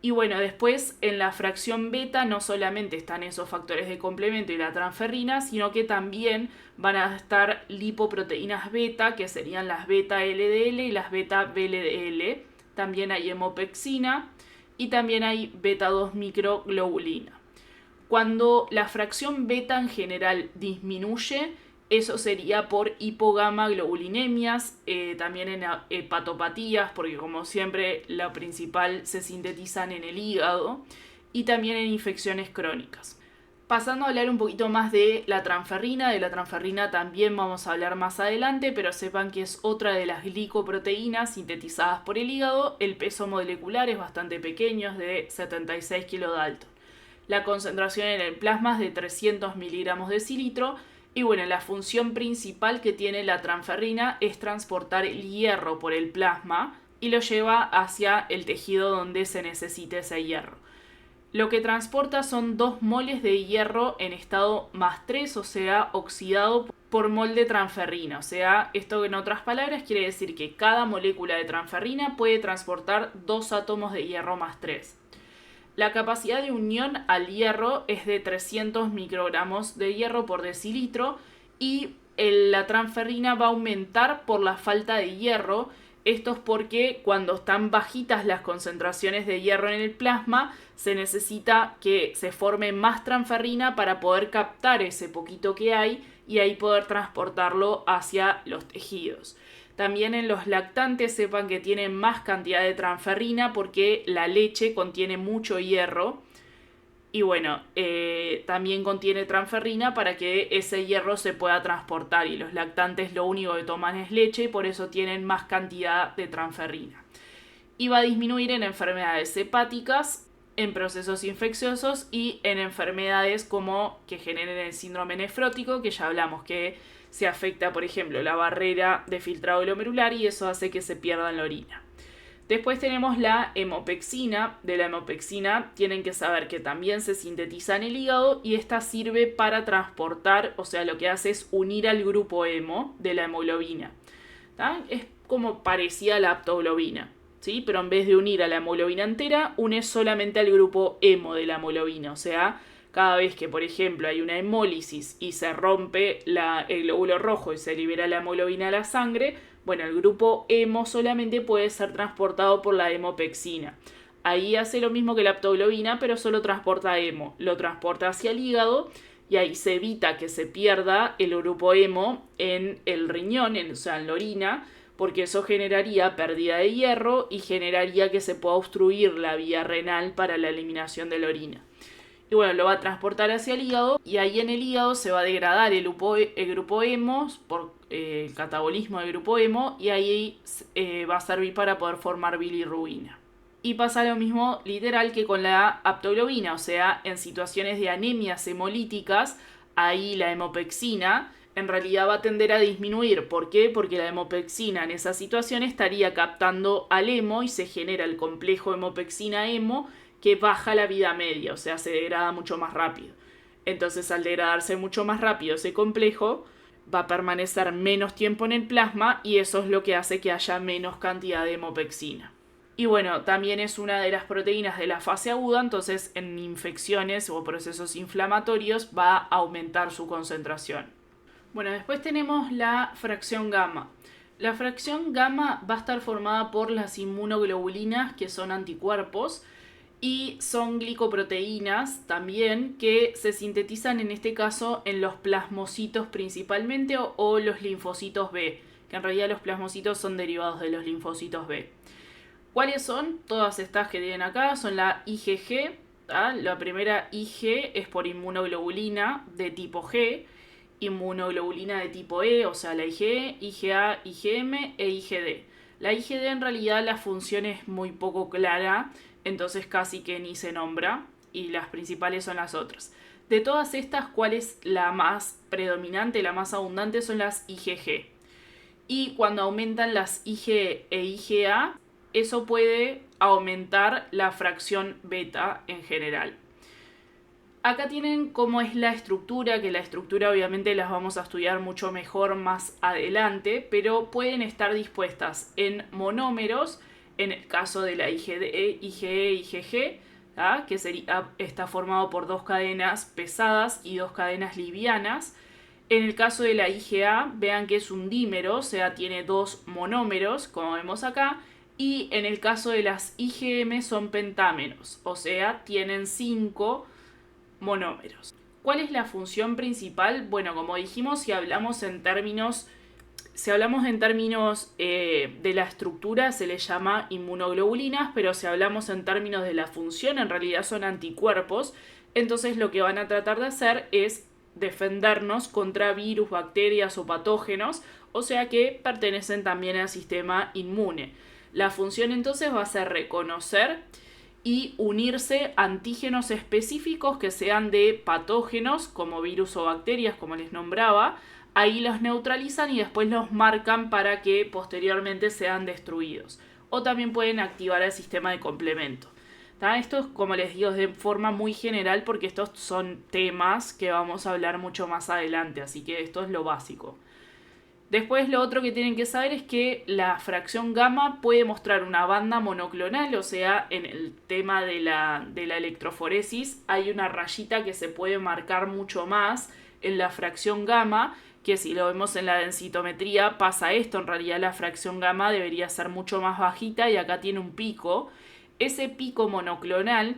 Y bueno, después en la fracción beta no solamente están esos factores de complemento y la transferrina, sino que también van a estar lipoproteínas beta, que serían las beta LDL y las beta VLDL. También hay hemopexina y también hay beta 2 microglobulina. Cuando la fracción beta en general disminuye, eso sería por hipogamaglobulinemias, también en hepatopatías, porque como siempre la principal se sintetizan en el hígado, y también en infecciones crónicas. Pasando a hablar un poquito más de la transferrina también vamos a hablar más adelante, pero sepan que es otra de las glicoproteínas sintetizadas por el hígado. El peso molecular es bastante pequeño, es de 76 kilodalton. La concentración en el plasma es de 300 miligramos de cilitro. Y bueno, la función principal que tiene la transferrina es transportar el hierro por el plasma y lo lleva hacia el tejido donde se necesite ese hierro. Lo que transporta son 2 moles de hierro en estado más 3, o sea, oxidado por mol de transferrina. O sea, esto en otras palabras quiere decir que cada molécula de transferrina puede transportar 2 átomos de hierro más 3. La capacidad de unión al hierro es de 300 microgramos de hierro por decilitro, y la transferrina va a aumentar por la falta de hierro. Esto es porque cuando están bajitas las concentraciones de hierro en el plasma, se necesita que se forme más transferrina para poder captar ese poquito que hay y ahí poder transportarlo hacia los tejidos. También en los lactantes sepan que tienen más cantidad de transferrina porque la leche contiene mucho hierro. Y bueno, también contiene transferrina para que ese hierro se pueda transportar. Y los lactantes lo único que toman es leche y por eso tienen más cantidad de transferrina. Y va a disminuir en enfermedades hepáticas, en procesos infecciosos y en enfermedades como que generen el síndrome nefrótico, que ya hablamos que se afecta, por ejemplo, la barrera de filtrado glomerular y eso hace que se pierda en la orina. Después tenemos la hemopexina. De la hemopexina tienen que saber que también se sintetiza en el hígado y esta sirve para transportar, o sea, lo que hace es unir al grupo hemo de la hemoglobina. ¿Tá? Es como parecida a la aptoglobina, ¿sí? Pero en vez de unir a la hemoglobina entera, une solamente al grupo hemo de la hemoglobina, o sea, cada vez que, por ejemplo, hay una hemólisis y se rompe el glóbulo rojo y se libera la hemoglobina a la sangre, bueno, el grupo hemo solamente puede ser transportado por la hemopexina. Ahí hace lo mismo que la aptoglobina, pero solo transporta hemo. Lo transporta hacia el hígado y ahí se evita que se pierda el grupo hemo en el riñón, o sea, en la orina, porque eso generaría pérdida de hierro y generaría que se pueda obstruir la vía renal para la eliminación de la orina. Y bueno, lo va a transportar hacia el hígado y ahí en el hígado se va a degradar el grupo hemo por el catabolismo del grupo hemo y ahí va a servir para poder formar bilirrubina. Y pasa lo mismo literal que con la aptoglobina, o sea, en situaciones de anemias hemolíticas, ahí la hemopexina en realidad va a tender a disminuir. ¿Por qué? Porque la hemopexina en esa situación estaría captando al hemo y se genera el complejo hemopexina-hemo que baja la vida media, o sea, se degrada mucho más rápido. Entonces, al degradarse mucho más rápido ese complejo, va a permanecer menos tiempo en el plasma y eso es lo que hace que haya menos cantidad de hemopexina. Y bueno, también es una de las proteínas de la fase aguda, entonces en infecciones o procesos inflamatorios va a aumentar su concentración. Bueno, después tenemos la fracción gamma. La fracción gamma va a estar formada por las inmunoglobulinas, que son anticuerpos, y son glicoproteínas también que se sintetizan en este caso en los plasmocitos principalmente o los linfocitos B, que en realidad los plasmocitos son derivados de los linfocitos B. ¿Cuáles son? Todas estas que tienen acá son la IgG. La primera Ig es por inmunoglobulina de tipo G, inmunoglobulina de tipo E, o sea la IgE, IgA, IgM e IgD. La IgD en realidad la función es muy poco clara, entonces casi que ni se nombra, y las principales son las otras. De todas estas, ¿cuál es la más predominante, la más abundante? Son las IgG. Y cuando aumentan las Ig e IgA, eso puede aumentar la fracción beta en general. Acá tienen cómo es la estructura, que la estructura obviamente las vamos a estudiar mucho mejor más adelante, pero pueden estar dispuestas en monómeros, en el caso de la IgE, IgG, que está formado por 2 cadenas pesadas y 2 cadenas livianas. En el caso de la IgA, vean que es un dímero, o sea, tiene 2 monómeros, como vemos acá. Y en el caso de las IgM son pentámeros, o sea, tienen 5 monómeros. ¿Cuál es la función principal? Bueno, como dijimos, si hablamos en términos de la estructura se les llama inmunoglobulinas, pero si hablamos en términos de la función, en realidad son anticuerpos. Entonces lo que van a tratar de hacer es defendernos contra virus, bacterias o patógenos, o sea que pertenecen también al sistema inmune. La función entonces va a ser reconocer y unirse antígenos específicos que sean de patógenos, como virus o bacterias, como les nombraba. Ahí los neutralizan y después los marcan para que posteriormente sean destruidos. O también pueden activar el sistema de complemento. Esto es, como les digo, de forma muy general porque estos son temas que vamos a hablar mucho más adelante, así que esto es lo básico. Después lo otro que tienen que saber es que la fracción gamma puede mostrar una banda monoclonal, o sea, en el tema de la electroforesis hay una rayita que se puede marcar mucho más en la fracción gamma, que si lo vemos en la densitometría pasa esto, en realidad la fracción gamma debería ser mucho más bajita y acá tiene un pico. Ese pico monoclonal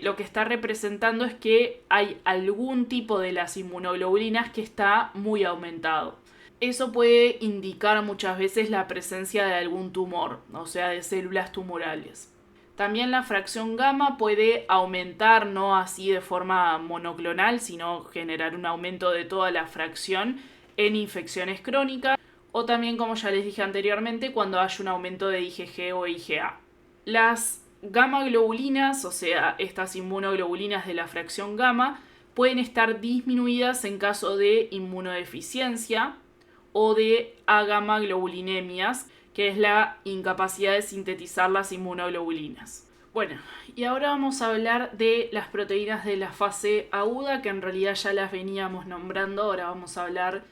lo que está representando es que hay algún tipo de las inmunoglobulinas que está muy aumentado. Eso puede indicar muchas veces la presencia de algún tumor, o sea, de células tumorales. También la fracción gamma puede aumentar, no así de forma monoclonal, sino generar un aumento de toda la fracción en infecciones crónicas, o también, como ya les dije anteriormente, cuando hay un aumento de IgG o IgA. Las gamma globulinas, o sea, estas inmunoglobulinas de la fracción gamma, pueden estar disminuidas en caso de inmunodeficiencia o de agammaglobulinemias, que es la incapacidad de sintetizar las inmunoglobulinas. Bueno, y ahora vamos a hablar de las proteínas de la fase aguda, que en realidad ya las veníamos nombrando. Ahora vamos a hablar,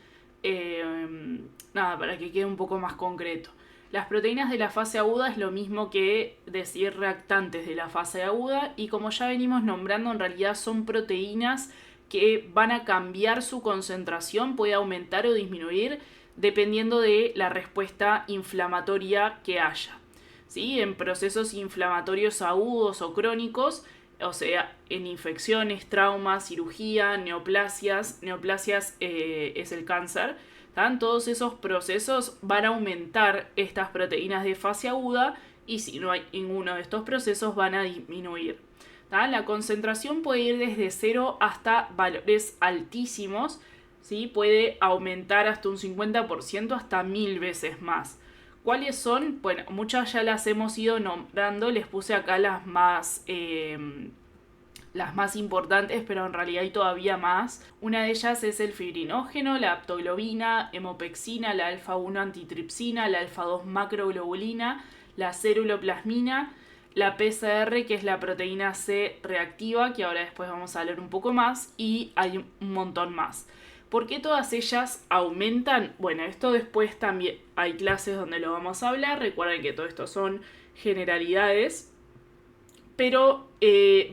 para que quede un poco más concreto. Las proteínas de la fase aguda es lo mismo que decir reactantes de la fase aguda, y como ya venimos nombrando, en realidad son proteínas que van a cambiar su concentración, puede aumentar o disminuir dependiendo de la respuesta inflamatoria que haya. ¿Sí? En procesos inflamatorios agudos o crónicos, o sea, en infecciones, traumas, cirugía, neoplasias es el cáncer. Todos esos procesos van a aumentar estas proteínas de fase aguda y si no hay ninguno de estos procesos van a disminuir. La concentración puede ir desde 0 hasta valores altísimos, ¿sí? Puede aumentar hasta un 50%, hasta 1000 veces más. ¿Cuáles son? Bueno, muchas ya las hemos ido nombrando, les puse acá las más importantes, pero en realidad hay todavía más. Una de ellas es el fibrinógeno, la aptoglobina, hemopexina, la alfa-1 antitripsina, la alfa-2 macroglobulina, la ceruloplasmina, la PCR, que es la proteína C reactiva, que ahora después vamos a hablar un poco más, y hay un montón más. ¿Por qué todas ellas aumentan? Bueno, esto después también hay clases donde lo vamos a hablar. Recuerden que todo esto son generalidades, pero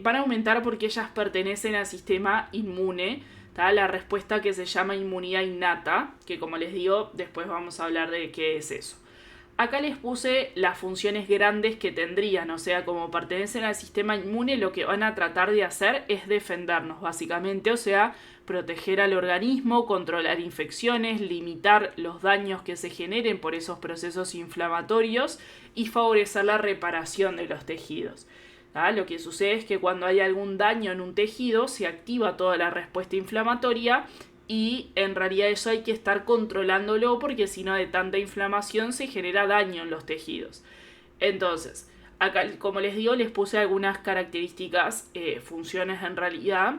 van a aumentar porque ellas pertenecen al sistema inmune, la respuesta que se llama inmunidad innata, que como les digo, después vamos a hablar de qué es eso. Acá les puse las funciones grandes que tendrían, o sea, como pertenecen al sistema inmune, lo que van a tratar de hacer es defendernos, básicamente, o sea, proteger al organismo, controlar infecciones, limitar los daños que se generen por esos procesos inflamatorios y favorecer la reparación de los tejidos. Lo que sucede es que cuando hay algún daño en un tejido, se activa toda la respuesta inflamatoria y en realidad eso hay que estar controlándolo porque si no de tanta inflamación se genera daño en los tejidos. Entonces, acá como les digo les puse algunas características, funciones en realidad,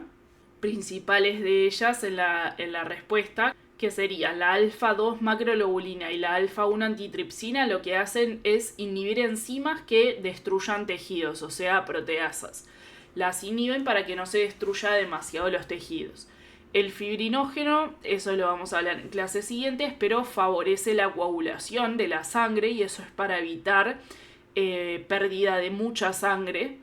principales de ellas en la respuesta, que serían la alfa-2 macrolobulina y la alfa-1 antitripsina. Lo que hacen es inhibir enzimas que destruyan tejidos, o sea, proteasas. Las inhiben para que no se destruya demasiado los tejidos. El fibrinógeno, eso lo vamos a hablar en clases siguientes, pero favorece la coagulación de la sangre y eso es para evitar pérdida de mucha sangre.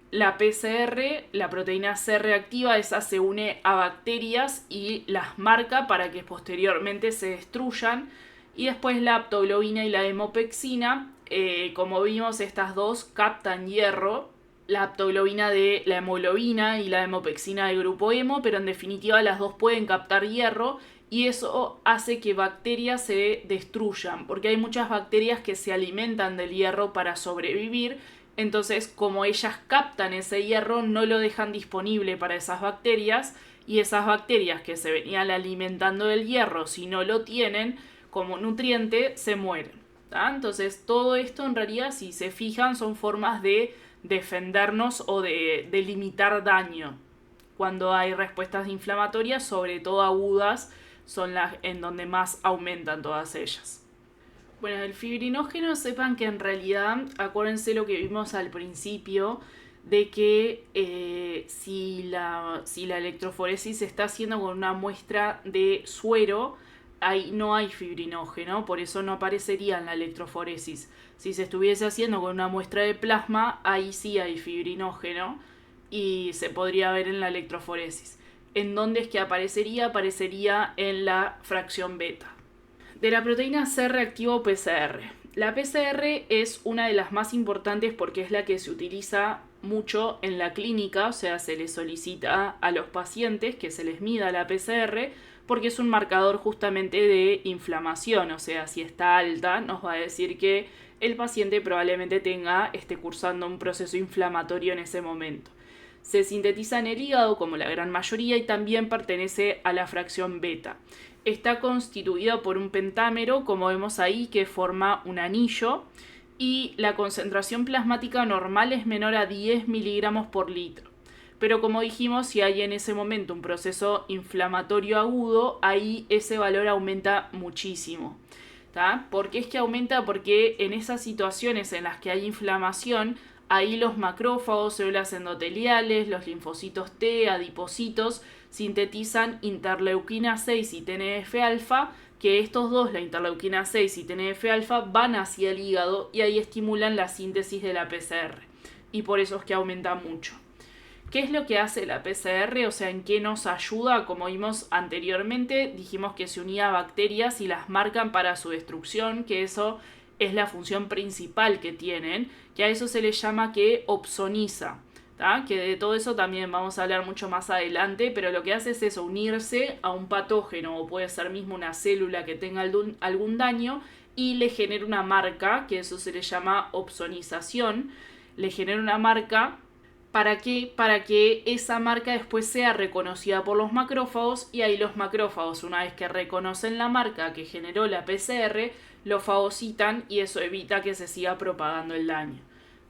La PCR, la proteína C reactiva, esa se une a bacterias y las marca para que posteriormente se destruyan. Y después la aptoglobina y la hemopexina, como vimos, estas dos captan hierro. La aptoglobina de la hemoglobina y la hemopexina del grupo hemo, pero en definitiva las dos pueden captar hierro y eso hace que bacterias se destruyan, porque hay muchas bacterias que se alimentan del hierro para sobrevivir. Entonces, como ellas captan ese hierro, no lo dejan disponible para esas bacterias y esas bacterias que se venían alimentando del hierro, si no lo tienen como nutriente, se mueren. Entonces, todo esto en realidad, si se fijan, son formas de defendernos o de limitar daño. Cuando hay respuestas inflamatorias, sobre todo agudas, son las en donde más aumentan todas ellas. Bueno, el fibrinógeno, sepan que en realidad, acuérdense lo que vimos al principio, de que si la electroforesis se está haciendo con una muestra de suero, ahí no hay fibrinógeno, por eso no aparecería en la electroforesis. Si se estuviese haciendo con una muestra de plasma, ahí sí hay fibrinógeno y se podría ver en la electroforesis. ¿En dónde es que aparecería? Aparecería en la fracción beta. De la proteína C reactiva PCR. La PCR es una de las más importantes porque es la que se utiliza mucho en la clínica, o sea, se les solicita a los pacientes que se les mida la PCR porque es un marcador justamente de inflamación, o sea, si está alta nos va a decir que el paciente probablemente esté cursando un proceso inflamatorio en ese momento. Se sintetiza en el hígado como la gran mayoría y también pertenece a la fracción beta. Está constituido por un pentámero, como vemos ahí, que forma un anillo y la concentración plasmática normal es menor a 10 miligramos por litro. Pero como dijimos, si hay en ese momento un proceso inflamatorio agudo, ahí ese valor aumenta muchísimo. ¿Por qué es que aumenta? Porque en esas situaciones en las que hay inflamación, ahí los macrófagos, células endoteliales, los linfocitos T, adipocitos, sintetizan interleuquina 6 y TNF-alfa, que estos dos, la interleuquina 6 y TNF-alfa, van hacia el hígado y ahí estimulan la síntesis de la PCR. Y por eso es que aumenta mucho. ¿Qué es lo que hace la PCR? O sea, ¿en qué nos ayuda? Como vimos anteriormente, dijimos que se unía a bacterias y las marcan para su destrucción, que eso es la función principal que tienen, que a eso se le llama que opsoniza, que de todo eso también vamos a hablar mucho más adelante, pero lo que hace es eso, unirse a un patógeno, o puede ser mismo una célula que tenga algún daño, y le genera una marca, que eso se le llama opsonización, le genera una marca. ¿Para qué? Para que esa marca después sea reconocida por los macrófagos y ahí los macrófagos, una vez que reconocen la marca que generó la PCR, lo fagocitan y eso evita que se siga propagando el daño.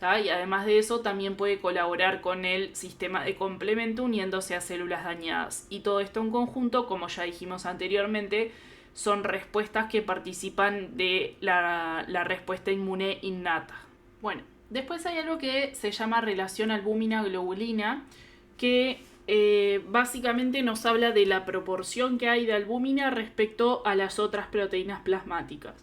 Y además de eso también puede colaborar con el sistema de complemento uniéndose a células dañadas. Y todo esto en conjunto, como ya dijimos anteriormente, son respuestas que participan de la respuesta inmune innata. Bueno. Después hay algo que se llama relación albúmina-globulina, que básicamente nos habla de la proporción que hay de albúmina respecto a las otras proteínas plasmáticas.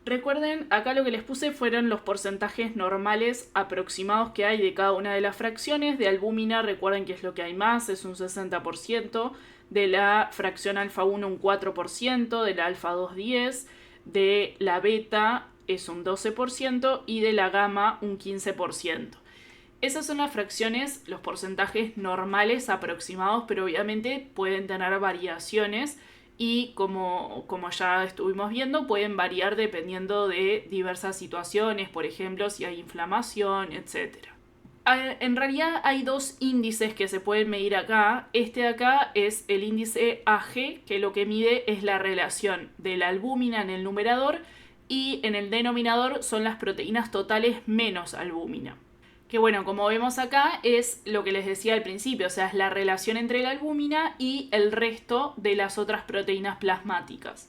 Recuerden, acá lo que les puse fueron los porcentajes normales aproximados que hay de cada una de las fracciones. De albúmina, recuerden que es lo que hay más, es un 60%, de la fracción alfa-1 un 4%, de la alfa-2 10%, de la beta es un 12% y de la gamma un 15%. Esas son las fracciones, los porcentajes normales aproximados, pero obviamente pueden tener variaciones y como ya estuvimos viendo, pueden variar dependiendo de diversas situaciones, por ejemplo, si hay inflamación, etc. En realidad hay dos índices que se pueden medir acá. Este de acá es el índice AG, que lo que mide es la relación de la albúmina en el numerador y en el denominador son las proteínas totales menos albúmina. Que bueno, como vemos acá es lo que les decía al principio, o sea, es la relación entre la albúmina y el resto de las otras proteínas plasmáticas.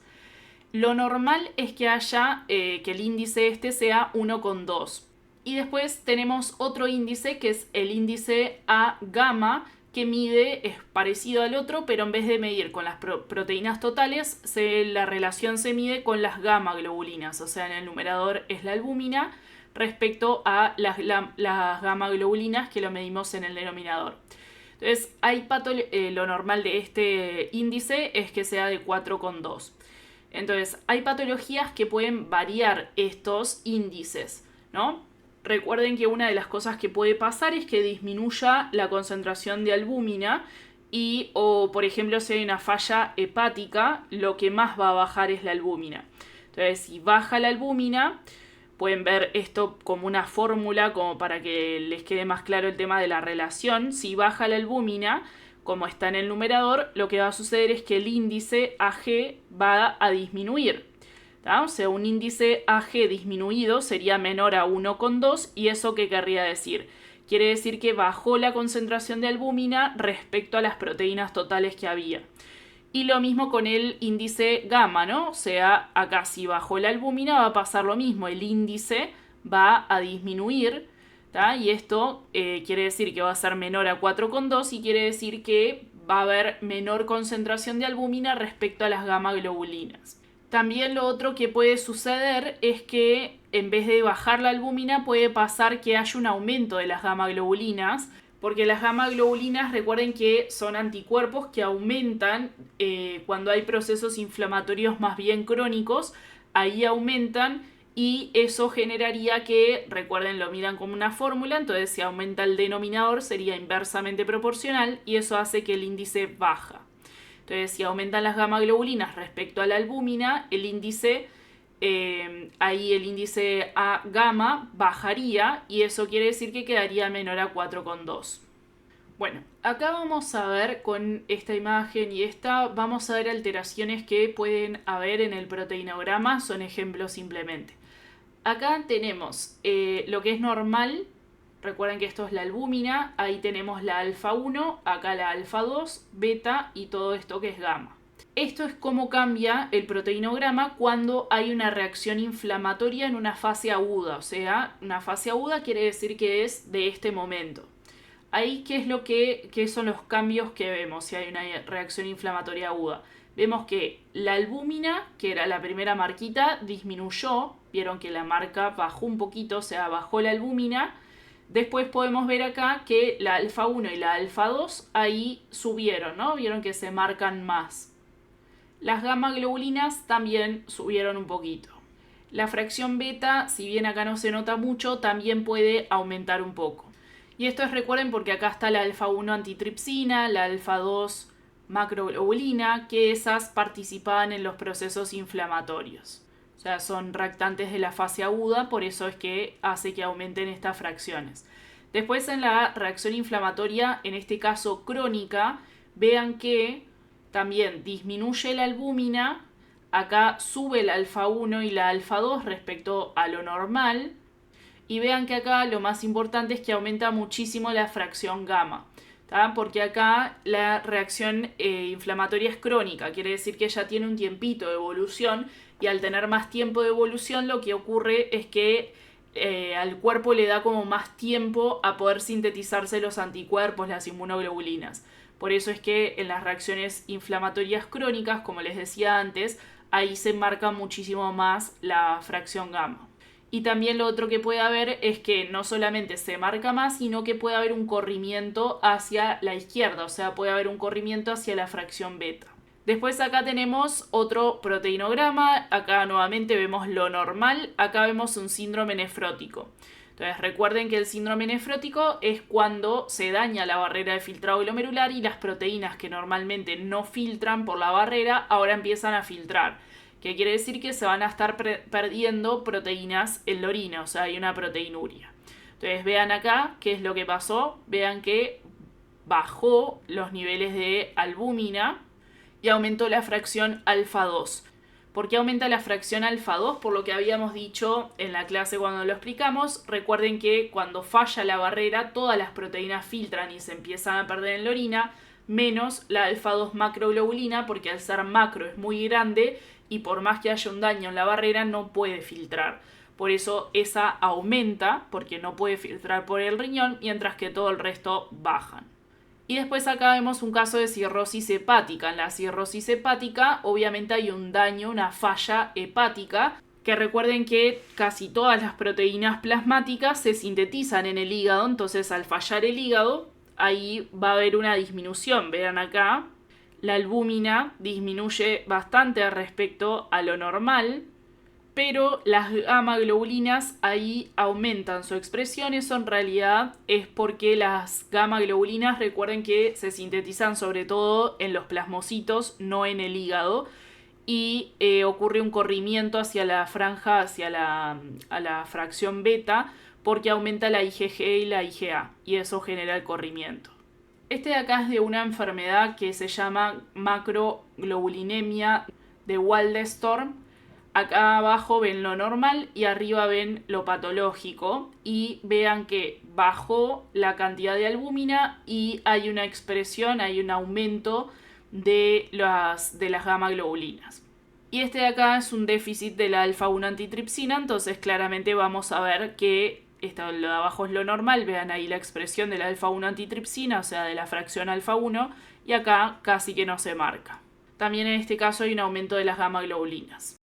Lo normal es que haya, que el índice este sea 1,2. Y después tenemos otro índice que es el índice A gamma, que mide, es parecido al otro, pero en vez de medir con las proteínas totales, la relación se mide con las gamma globulinas, o sea, en el numerador es la albúmina respecto a las gamma globulinas que lo medimos en el denominador. Entonces, lo normal de este índice es que sea de 4,2. Entonces, hay patologías que pueden variar estos índices, ¿no? Recuerden que una de las cosas que puede pasar es que disminuya la concentración de albúmina o, por ejemplo, si hay una falla hepática, lo que más va a bajar es la albúmina. Entonces, si baja la albúmina, pueden ver esto como una fórmula, como para que les quede más claro el tema de la relación. Si baja la albúmina, como está en el numerador, lo que va a suceder es que el índice AG va a disminuir. ¿Tá? O sea, un índice AG disminuido sería menor a 1,2 y ¿eso qué querría decir? Quiere decir que bajó la concentración de albúmina respecto a las proteínas totales que había. Y lo mismo con el índice gamma, ¿no? O sea, acá si bajó la albúmina va a pasar lo mismo, el índice va a disminuir, ¿tá? Y esto quiere decir que va a ser menor a 4,2 y quiere decir que va a haber menor concentración de albúmina respecto a las gamma globulinas. También lo otro que puede suceder es que en vez de bajar la albúmina puede pasar que haya un aumento de las gamma globulinas, porque las gamma globulinas, recuerden que son anticuerpos que aumentan cuando hay procesos inflamatorios más bien crónicos, ahí aumentan y eso generaría que, recuerden, lo miran como una fórmula, entonces si aumenta el denominador sería inversamente proporcional y eso hace que el índice baja. Entonces, si aumentan las gamma globulinas respecto a la albúmina, el índice A gamma bajaría y eso quiere decir que quedaría menor a 4,2. Bueno, acá vamos a ver con esta imagen y vamos a ver alteraciones que pueden haber en el proteinograma, son ejemplos simplemente. Acá tenemos lo que es normal. Recuerden que esto es la albúmina, ahí tenemos la alfa 1, acá la alfa 2, beta y todo esto que es gamma. Esto es cómo cambia el proteinograma cuando hay una reacción inflamatoria en una fase aguda, o sea, una fase aguda quiere decir que es de este momento. Ahí, ¿qué son los cambios que vemos si hay una reacción inflamatoria aguda? Vemos que la albúmina, que era la primera marquita, disminuyó, vieron que la marca bajó un poquito, o sea, bajó la albúmina. Después podemos ver acá que la alfa 1 y la alfa 2 ahí subieron, ¿no? Vieron que se marcan más. Las gamma globulinas también subieron un poquito. La fracción beta, si bien acá no se nota mucho, también puede aumentar un poco. Y esto es, recuerden, porque acá está la alfa 1 antitripsina, la alfa 2 macroglobulina, que esas participaban en los procesos inflamatorios. O sea, son reactantes de la fase aguda, por eso es que hace que aumenten estas fracciones. Después en la reacción inflamatoria, en este caso crónica, vean que también disminuye la albúmina, acá sube la alfa 1 y la alfa 2 respecto a lo normal, y vean que acá lo más importante es que aumenta muchísimo la fracción gamma, ¿tá? Porque acá la reacción inflamatoria es crónica, quiere decir que ya tiene un tiempito de evolución, y al tener más tiempo de evolución lo que ocurre es que al cuerpo le da como más tiempo a poder sintetizarse los anticuerpos, las inmunoglobulinas. Por eso es que en las reacciones inflamatorias crónicas, como les decía antes, ahí se marca muchísimo más la fracción gamma. Y también lo otro que puede haber es que no solamente se marca más, sino que puede haber un corrimiento hacia la izquierda, o sea, puede haber un corrimiento hacia la fracción beta. Después acá tenemos otro proteinograma, acá nuevamente vemos lo normal, acá vemos un síndrome nefrótico. Entonces recuerden que el síndrome nefrótico es cuando se daña la barrera de filtrado glomerular y las proteínas que normalmente no filtran por la barrera ahora empiezan a filtrar. Que quiere decir que se van a estar perdiendo proteínas en la orina, o sea, hay una proteinuria. Entonces vean acá qué es lo que pasó, vean que bajó los niveles de albúmina y aumentó la fracción alfa 2. ¿Por qué aumenta la fracción alfa 2? Por lo que habíamos dicho en la clase cuando lo explicamos. Recuerden que cuando falla la barrera, todas las proteínas filtran y se empiezan a perder en la orina, menos la alfa 2 macroglobulina, porque al ser macro es muy grande y por más que haya un daño en la barrera no puede filtrar. Por eso esa aumenta, porque no puede filtrar por el riñón, mientras que todo el resto bajan. Y después acá vemos un caso de cirrosis hepática. En la cirrosis hepática obviamente hay un daño, una falla hepática, que recuerden que casi todas las proteínas plasmáticas se sintetizan en el hígado, entonces al fallar el hígado ahí va a haber una disminución. Vean acá, la albúmina disminuye bastante respecto a lo normal, pero las gamma globulinas ahí aumentan su expresión. Eso en realidad es porque las gamma globulinas, recuerden que se sintetizan sobre todo en los plasmocitos, no en el hígado, y ocurre un corrimiento hacia la franja, a la fracción beta, porque aumenta la IgG y la IgA, y eso genera el corrimiento. Este de acá es de una enfermedad que se llama macroglobulinemia de Waldenström. Acá abajo ven lo normal y arriba ven lo patológico y vean que bajó la cantidad de albúmina y hay una expresión, hay un aumento de las gamma globulinas. Y este de acá es un déficit de la alfa-1 antitripsina, entonces claramente vamos a ver que lo de abajo es lo normal, vean ahí la expresión de la alfa-1 antitripsina, o sea de la fracción alfa-1, y acá casi que no se marca. También en este caso hay un aumento de las gamma globulinas.